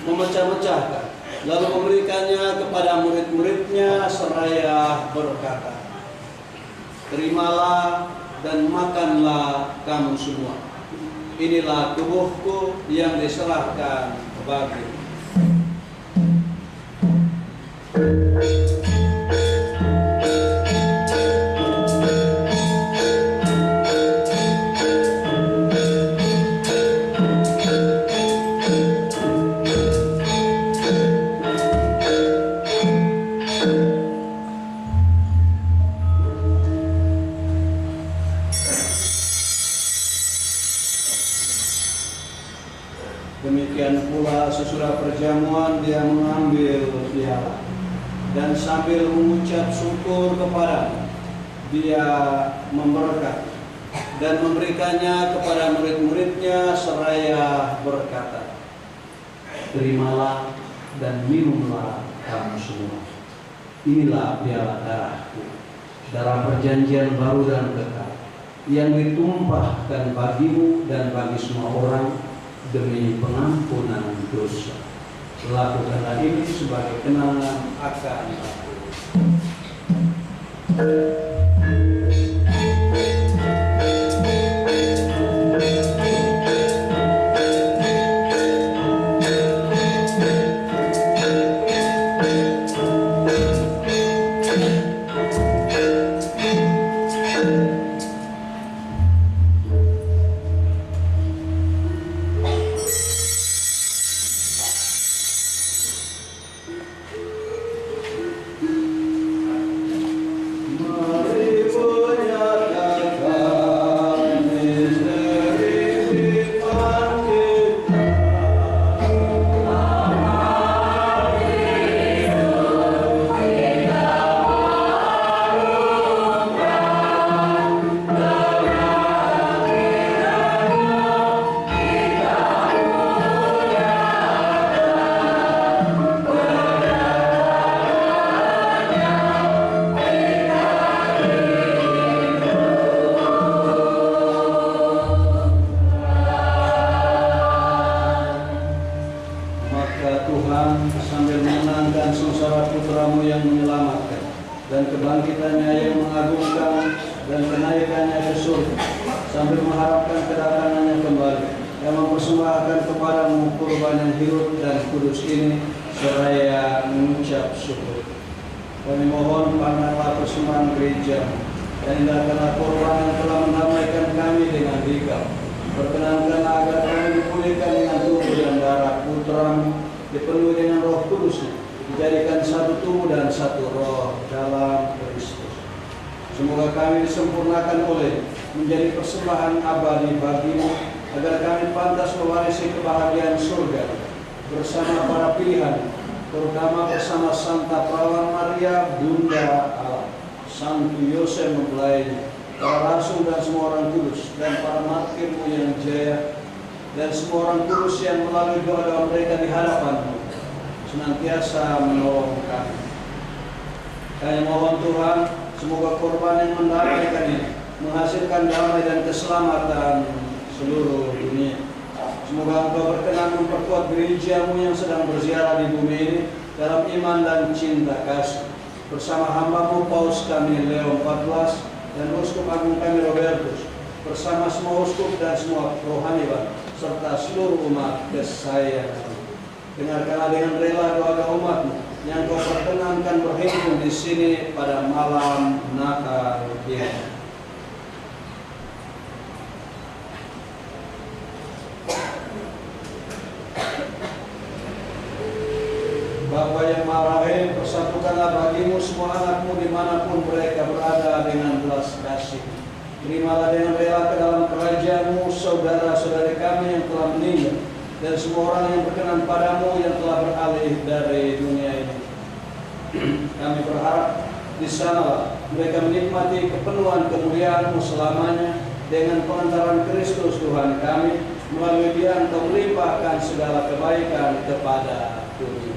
memecah-mecahkan, lalu memberikannya kepada murid-muridnya seraya berkata, "Terimalah dan makanlah kamu semua. Inilah tubuhku yang diserahkan bagimu." Demikian pula sesudah perjamuan Dia mengambil piala, dan sambil mengucap syukur kepada Dia memberkati dan memberikannya kepada murid-muridnya seraya berkata, "Terimalah dan minumlah kamu semua. Inilah piala darahku, darah perjanjian baru dan kekal. yang ditumpahkan bagimu dan bagi semua orang demi pengampunan dosa. Lakukanlah ini sebagai kenangan akan aku. Sambil menenangkan sengsara putramu yang menyelamatkan dan kebangkitannya yang mengagumkan dan kenaikannya ke surga, sambil mengharapkan kedatangannya kembali, yang mempersembahkan kepadamu kurban yang hidup dan kudus ini seraya mengucap syukur. Kami mohon pandanglah persembahan gereja dan indahkanlah korban yang telah mendamaikan kami dengan Dikau. Perkenankanlah agar kami dipulihkan dengan tubuh dan darah putramu, dipenuhi dengan Roh Kudus, dijadikan satu tubuh dan satu roh dalam Kristus. Semoga kami disempurnakan oleh menjadi persembahan abadi bagimu, agar kami pantas mewarisi kebahagiaan surga bersama para pilihan, terutama bersama Santa Perawan Maria, Bunda Allah, Santo Yosef mempelainya, para rasul dan semua orang kudus, dan para martirmu yang jaya, dan semua orang kudus yang melalui doa-doa mereka di hadapanmu senantiasa menolong kami. Kami mohon Tuhan, semoga korban yang mendamaikan ini menghasilkan damai dan keselamatan seluruh dunia. Semoga Engkau berkenan memperkuat gerejamu yang sedang berziarah di bumi ini dalam iman dan cinta kasih, bersama hamba-Mu Paus kami Leo XIV dan Uskup Agung kami Robertus, bersama semua uskup dan semua rohaniwan serta seluruh umat kesayangan. Dengarkanlah dengan rela doa-doa umat-Mu yang Kau perkenankan berhimpun di sini pada malam Natal ini. Bapa yang Maha Rahim, persatukanlah bagimu semua anak-Mu dimanapun mereka berada dengan belas kasih. Terimalah dengan rela ke dalam kerajaan-Mu saudara-saudari kami yang telah meninggal, dan semua orang yang berkenan padamu yang telah beralih dari dunia ini. Kami berharap di sanalah mereka menikmati kepenuhan kemuliaan-Mu selamanya dengan pengantaran Kristus Tuhan kami. Melalui Dia Engkau melimpahkan segala kebaikan kepada dunia.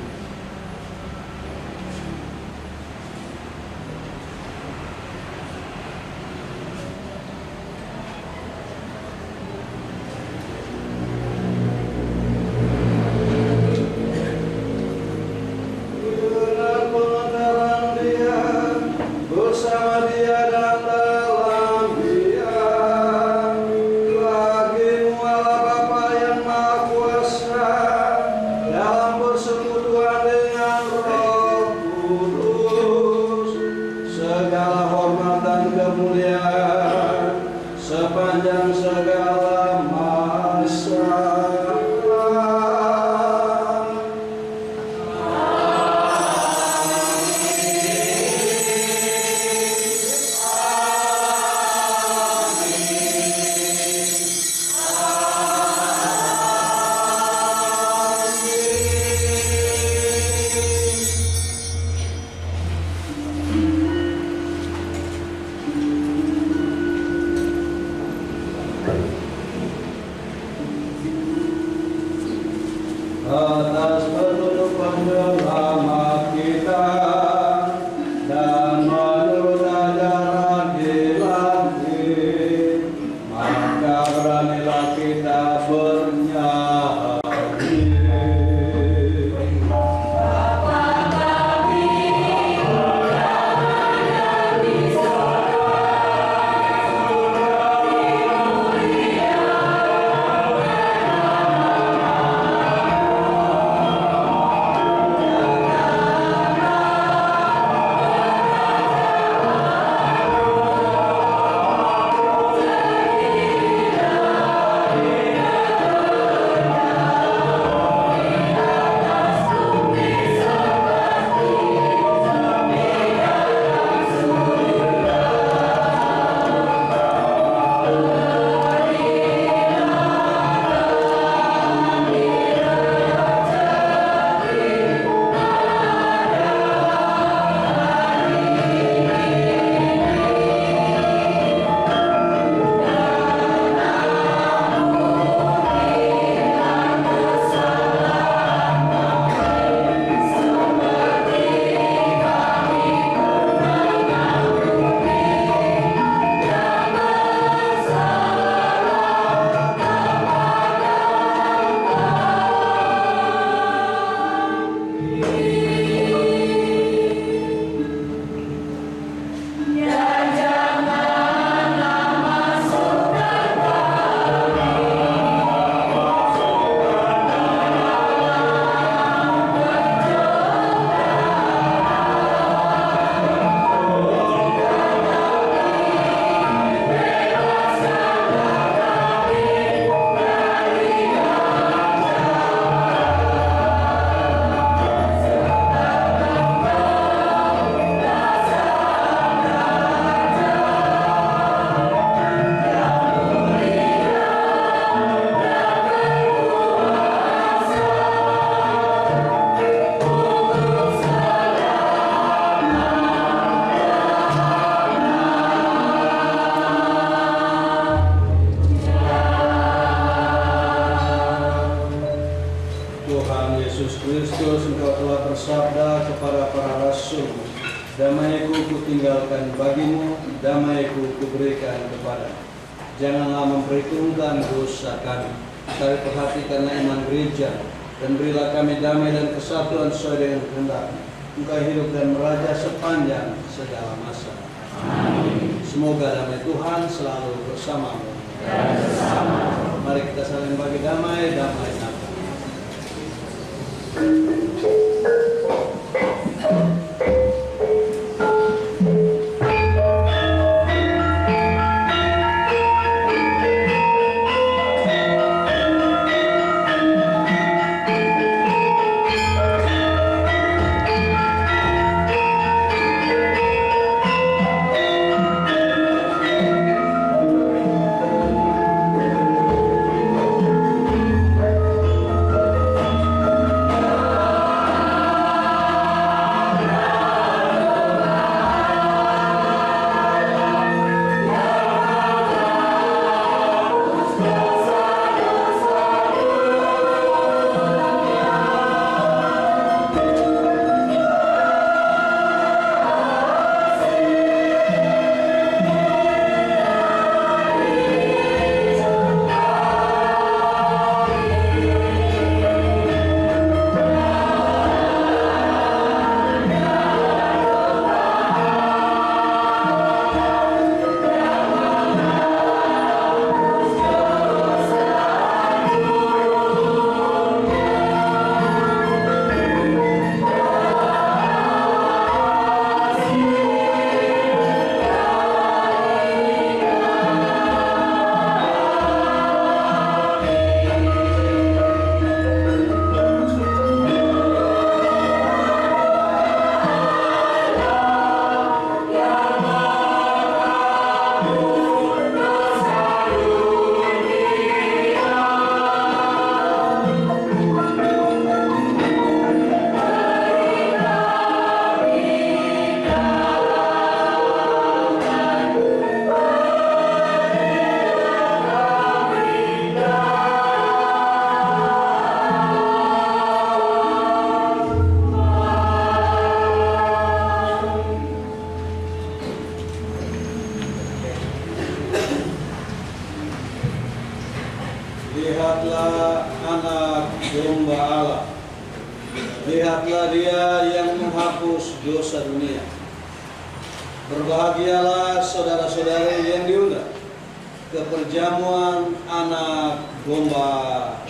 Atas petunjuk penyelamat kita dan menurut ajaran Ilahi, bersabda kepada para rasul, damai-Ku kutinggalkan bagimu, damai-Ku kuberikan kepadamu. Janganlah memperhitungkan dosa kami, tapi perhatikanlah iman gereja, dan berilah kami damai dan kesatuan sesuai dengan kehendak-Mu. Engkau hidup dan meraja sepanjang segala masa. Amin. Semoga damai Tuhan selalu bersamamu. Dan bersama. Mari kita saling bagi damai, damai Natal. anak domba Allah. Lihatlah dia yang menghapus dosa dunia. Berbahagialah saudara-saudari yang diundang ke perjamuan anak domba.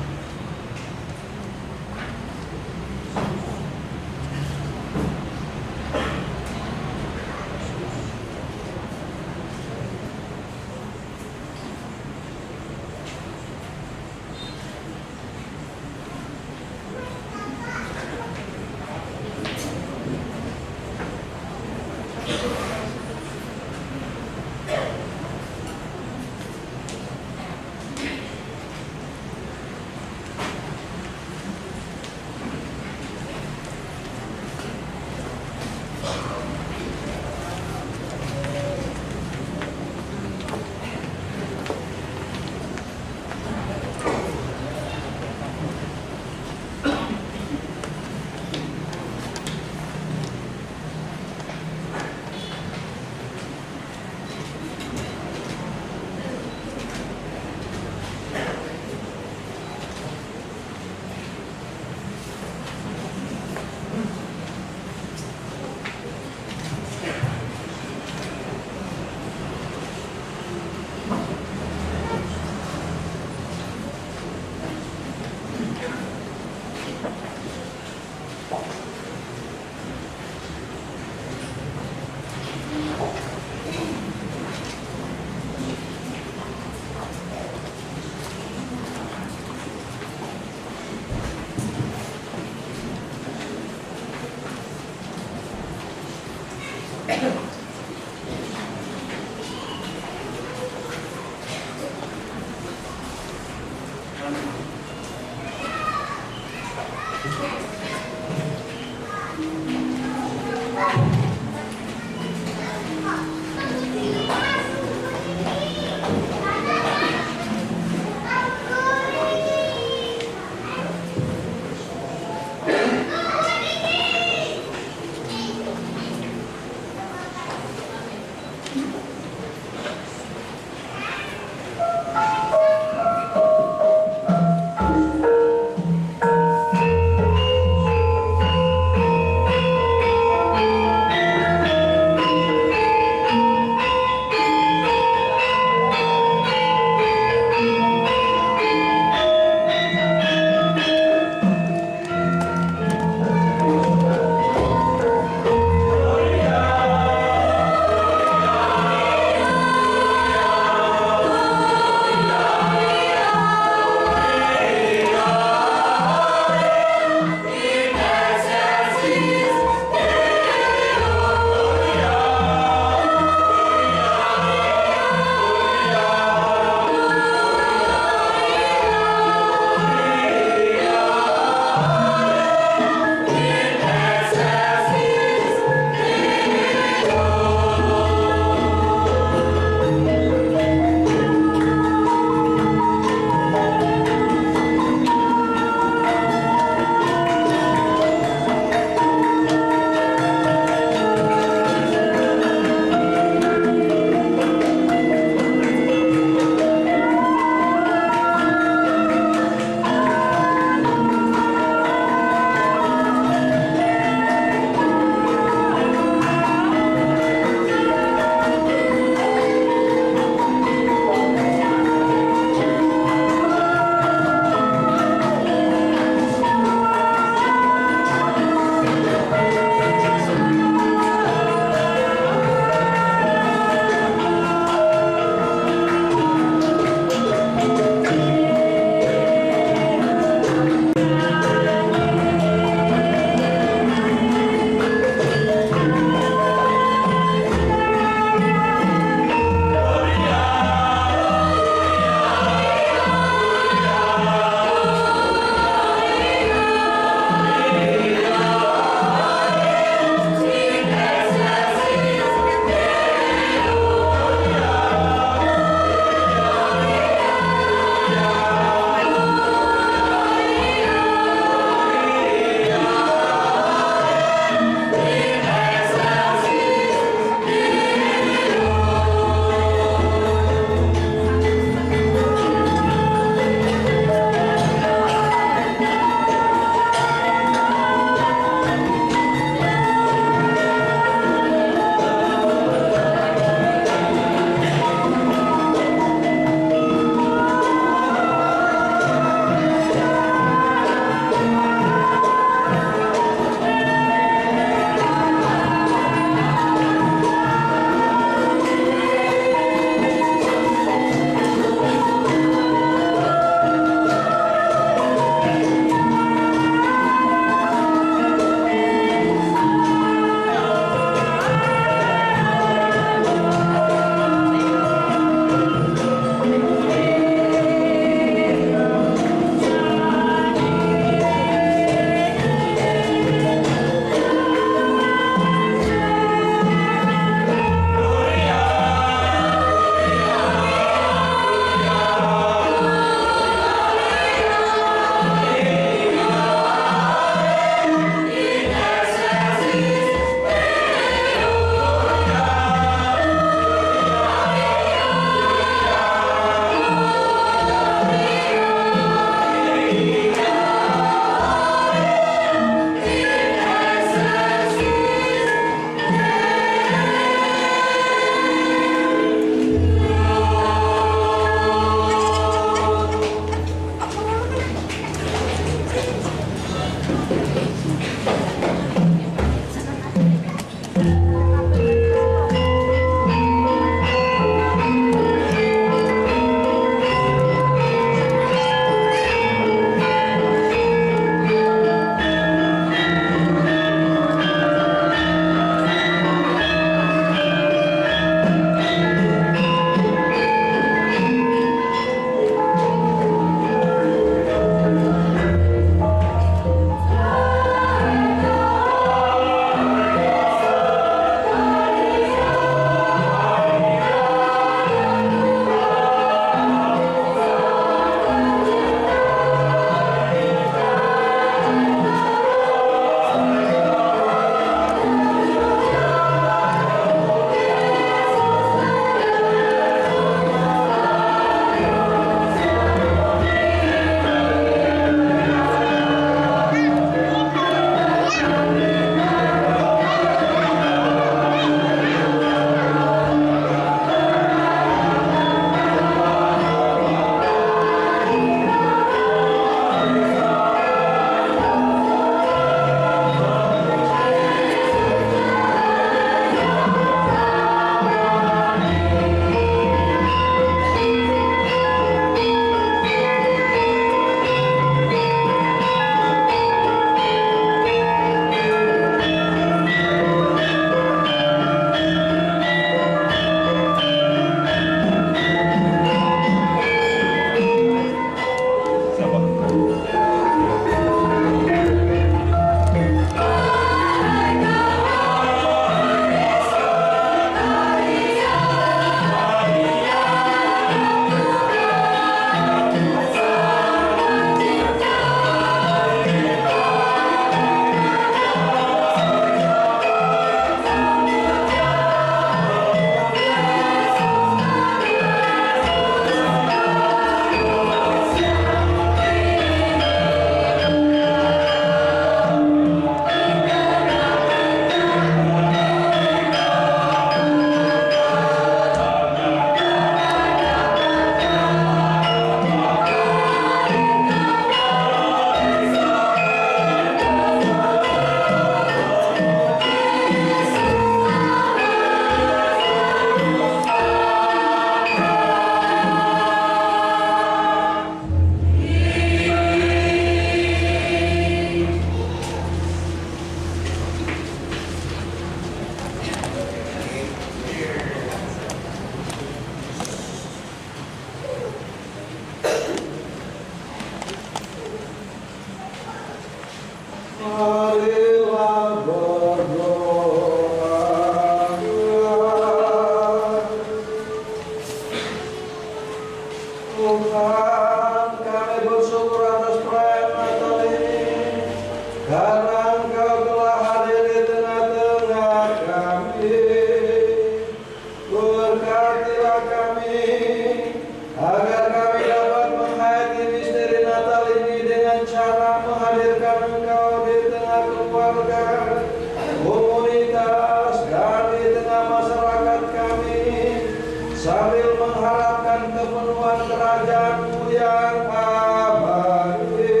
Rajaku yang abadi,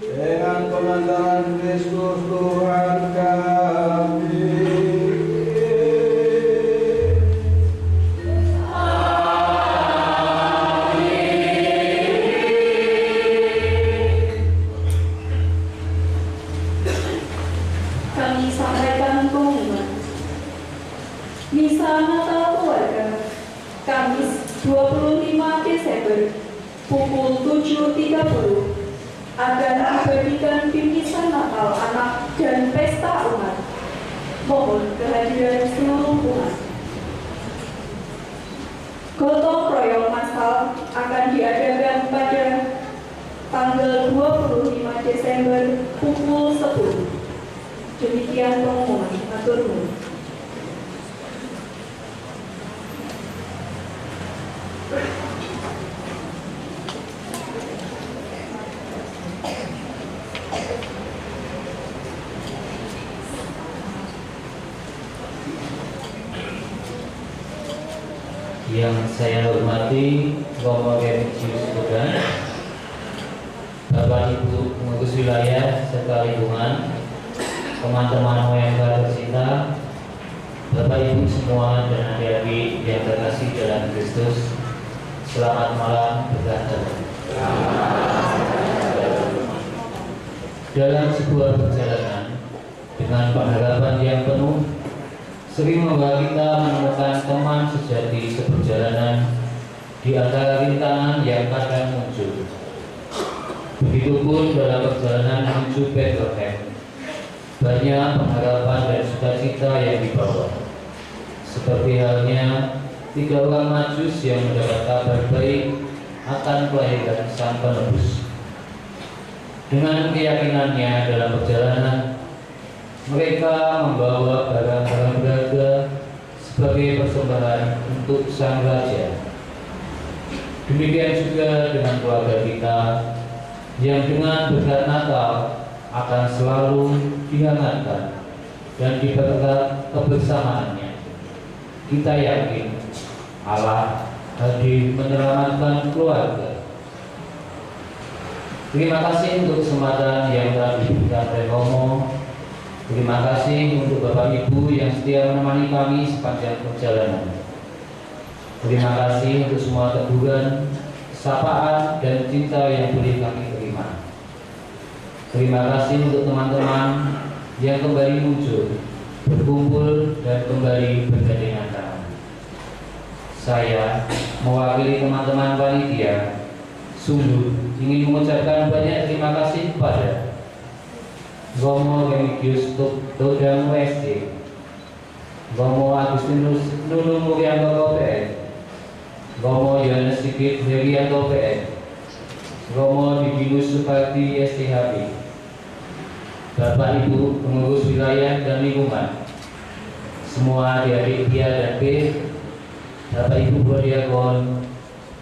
dengan pengantaran Kristus Tuhan kami. Kami sampaikan pengumuman. Misa Natal Keluarga, Kamis 25 Desember, pukul 7.30, akan dibagikan bingkisan Natal anak dan pesta umat. Mohon kehadiran seluruh umat. Gotong royong masal akan diadakan pada tanggal 25 Desember pukul 10. Demikian pengumuman. Matur nuwun. Yang saya hormati Romo Remigius Tudan, Bapak Ibu pengurus wilayah serta lingkungan, teman-teman OMK tercinta, Bapak Ibu semua dan adik-adik yang terkasih dalam Kristus, selamat malam berkah. Dalam sebuah perjalanan dengan pengharapan yang penuh, sering membawa kita menemukan teman sejati seperjalanan di antara rintangan yang kadang muncul. Begitupun dalam perjalanan menuju Bethlehem, banyak pengharapan dan sukacita yang dibawa. Seperti halnya 3 orang Majus yang mendapat kabar baik akan kelahiran Sang Penebus. Dengan keyakinannya dalam perjalanan, mereka membawa barang-barang berharga sebagai persembahan untuk Sang Raja. Demikian juga dengan keluarga kita yang dengan berkat Natal akan selalu dihangatkan dan diberkat kebersamaannya. Kita yakin Allah hadir menyelamatkan keluarga. Terima kasih untuk kesempatan yang telah diberikan oleh Romo. Terima kasih untuk Bapak Ibu yang setia menemani kami sepanjang perjalanan. Terima kasih untuk semua teguran, sapaan, dan cinta yang boleh kami terima. Terima kasih untuk teman-teman yang kembali muncul, berkumpul, dan kembali bergandengan tangan. Saya mewakili teman-teman panitia sungguh ingin mengucapkan banyak terima kasih kepada Romo Remigius Tudan WSC, Romo Agustinus Nunu Murianto PS, Romo Yohanes Sigit Herianto PS, Romo Didinus Supardi STHB, Bapak Ibu pengurus wilayah dan lingkungan, semua adik-adik Dia dan B, Bapak Ibu Prodiakon,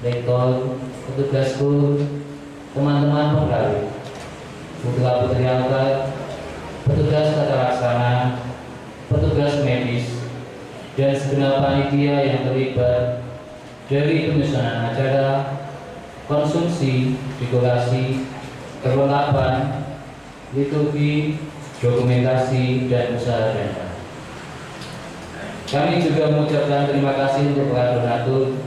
Lektor, petugasku, teman-teman pegawai, putra-putri altar, petugas tata laksana, petugas medis, dan segenap panitia yang terlibat dari penyusunan acara, konsumsi, dekorasi, perlengkapan, liturgi, dokumentasi, dan usaha dana. Kami juga mengucapkan terima kasih untuk para donatur,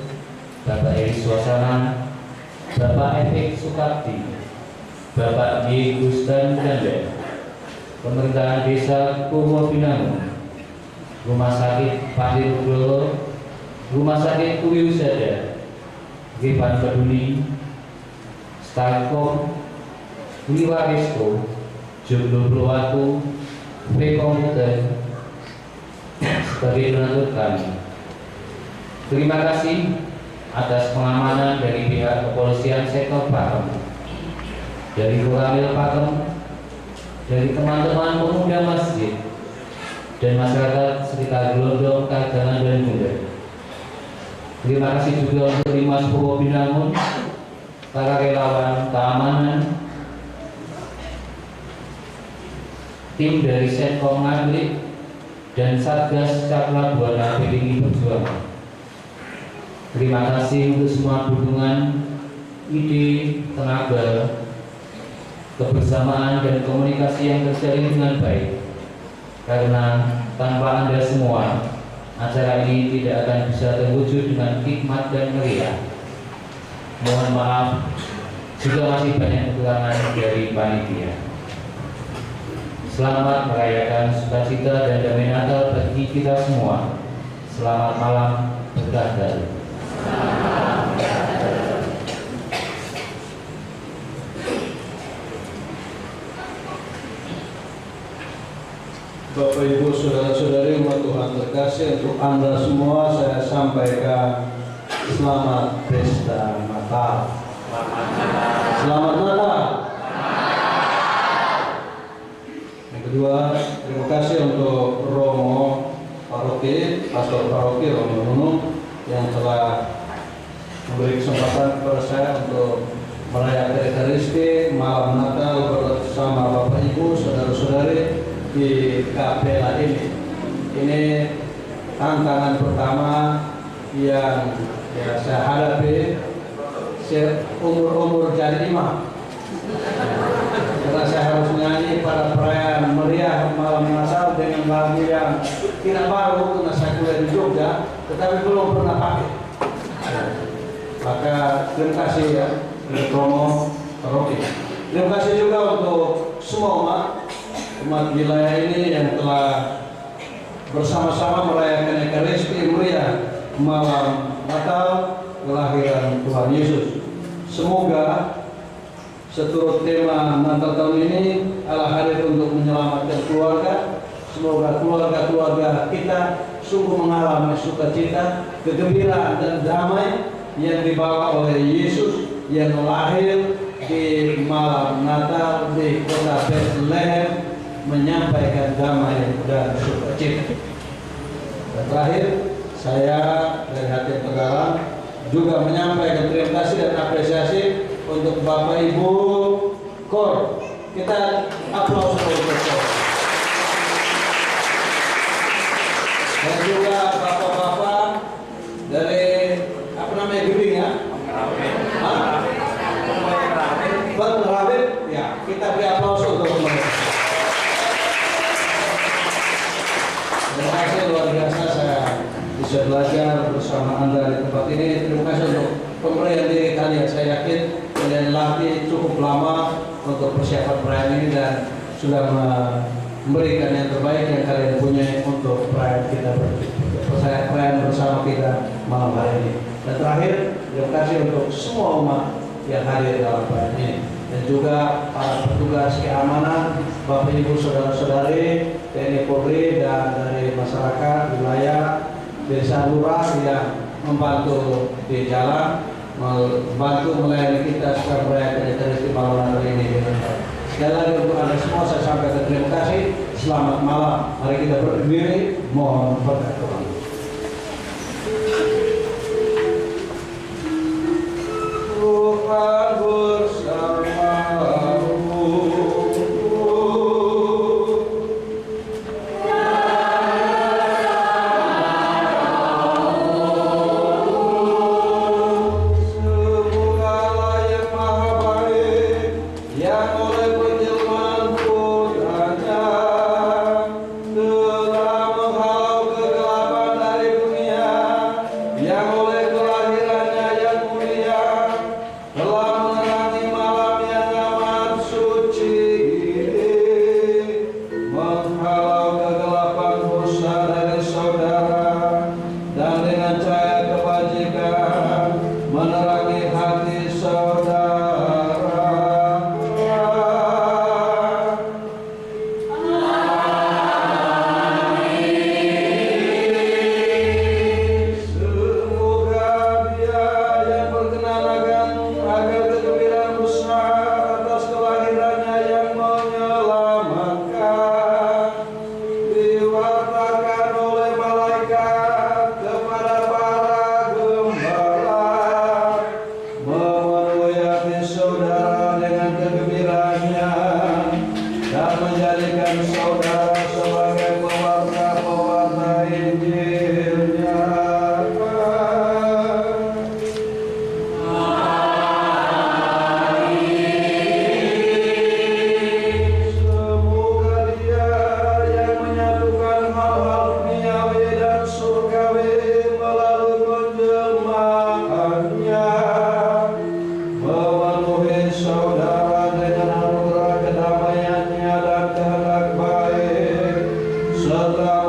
Bapak Eri Suasana, Bapak Erik Sukabdi, Bapak Y. Gustan Danda, Pemerintahan Desa Purwobinangun, Rumah Sakit Pandi Nugroho, Rumah Sakit Puriusada, Gepan Peduli, Starkom, Wiwaresto, Joglo Purwatu, V Komputer, sebagai donatur kami. Terima kasih atas pengamanan dari pihak kepolisian sektor Pakem, dari Koramil Pakem, dari teman-teman pemuda masjid, dan masyarakat sekitar Gelondong, Kajangan, dan Bunda. Terima kasih juga untuk Limas Purwobinangun, para relawan keamanan, tim dari Setkom Ngaglik, dan Satgas Cakra Buana Pelingi Perjuangan. Terima kasih untuk semua dukungan, ide, tenaga, kebersamaan dan komunikasi yang terjalin dengan baik. Karena tanpa Anda semua, acara ini tidak akan bisa terwujud dengan hikmat dan meriah. Mohon maaf jika masih banyak kekurangan dari panitia. Selamat merayakan sukacita dan damai Natal bagi kita semua. Selamat malam, berkah dalu. Bapak Ibu saudara-saudari umat Tuhan terkasih, untuk Anda semua saya sampaikan selamat pesta Natal. Selamat Natal. Yang kedua, terima kasih untuk Romo Paroki, Pastor Paroki Romo Nunung yang telah memberi kesempatan kepada saya untuk merayakan Ekaristi malam Natal bersama Bapak Ibu saudara-saudari di kapela ini. Ini tantangan pertama yang saya hadapi umur jadi imam, karena saya harus menyanyi pada perayaan meriah malam Natal dengan lagu yang tidak baru karena saya kuliah di Jogja, tetapi belum pernah pakai. Maka terima kasih ya untuk Romo Paroki. Terima kasih juga untuk semua umat wilayah ini yang telah bersama-sama merayakan Ekaristi meriah malam Natal kelahiran Tuhan Yesus. Semoga seturut tema Natal tahun ini adalah hari untuk menyelamatkan keluarga. Semoga keluarga-keluarga kita sungguh mengalami sukacita, kegembiraan dan damai yang dibawa oleh Yesus yang lahir di malam Natal di kota Bethlehem, menyampaikan damai dan sukacita. Dan terakhir, saya dari hati yang terdalam juga menyampaikan terima kasih dan apresiasi untuk Bapak Ibu KOR. Kita aplaus untuk KOR. Dan juga bapak-bapak dari Gebing ya? Rawit, ya, kita beri aplaus untuk mereka. Terima kasih luar biasa saya bisa belajar bersama Anda di tempat ini. Terima kasih untuk pemberian diri kalian. Saya yakin kalian latih cukup lama untuk persiapan perayaan ini dan sudah memberikan yang terbaik yang kalian punya untuk perayaan kita bersama kita malam hari ini. Dan terakhir, terima kasih untuk semua umat yang hadir dalam perayaan ini, dan juga para petugas keamanan, Bapak Ibu saudara-saudari TNI Polri dan dari masyarakat wilayah desa lurah yang membantu di jalan, membantu melayani kita setelah merayakan Ekaristi malam Natal ini dengan baik. Sekali lagi untuk Anda semua saya sampaikan terima kasih. Selamat malam. Mari kita berdiri, mohon berkat Tuhan. Tuhan bersamamu. Semoga yang maha baik yang oleh penjelmaan putranya telah menghalau kegelapan dari dunia, yang oleh kelahirannya yang mulia telah menerangi malam yang amat suci ini, menghalau kegelapan dosa dari saudara, dan dengan cahaya kebajikan menerangi hati saudara. Semoga Dia yang berkenan agar kegembiraan besar atas kelahirannya yang menyelamatkan diwartakan serta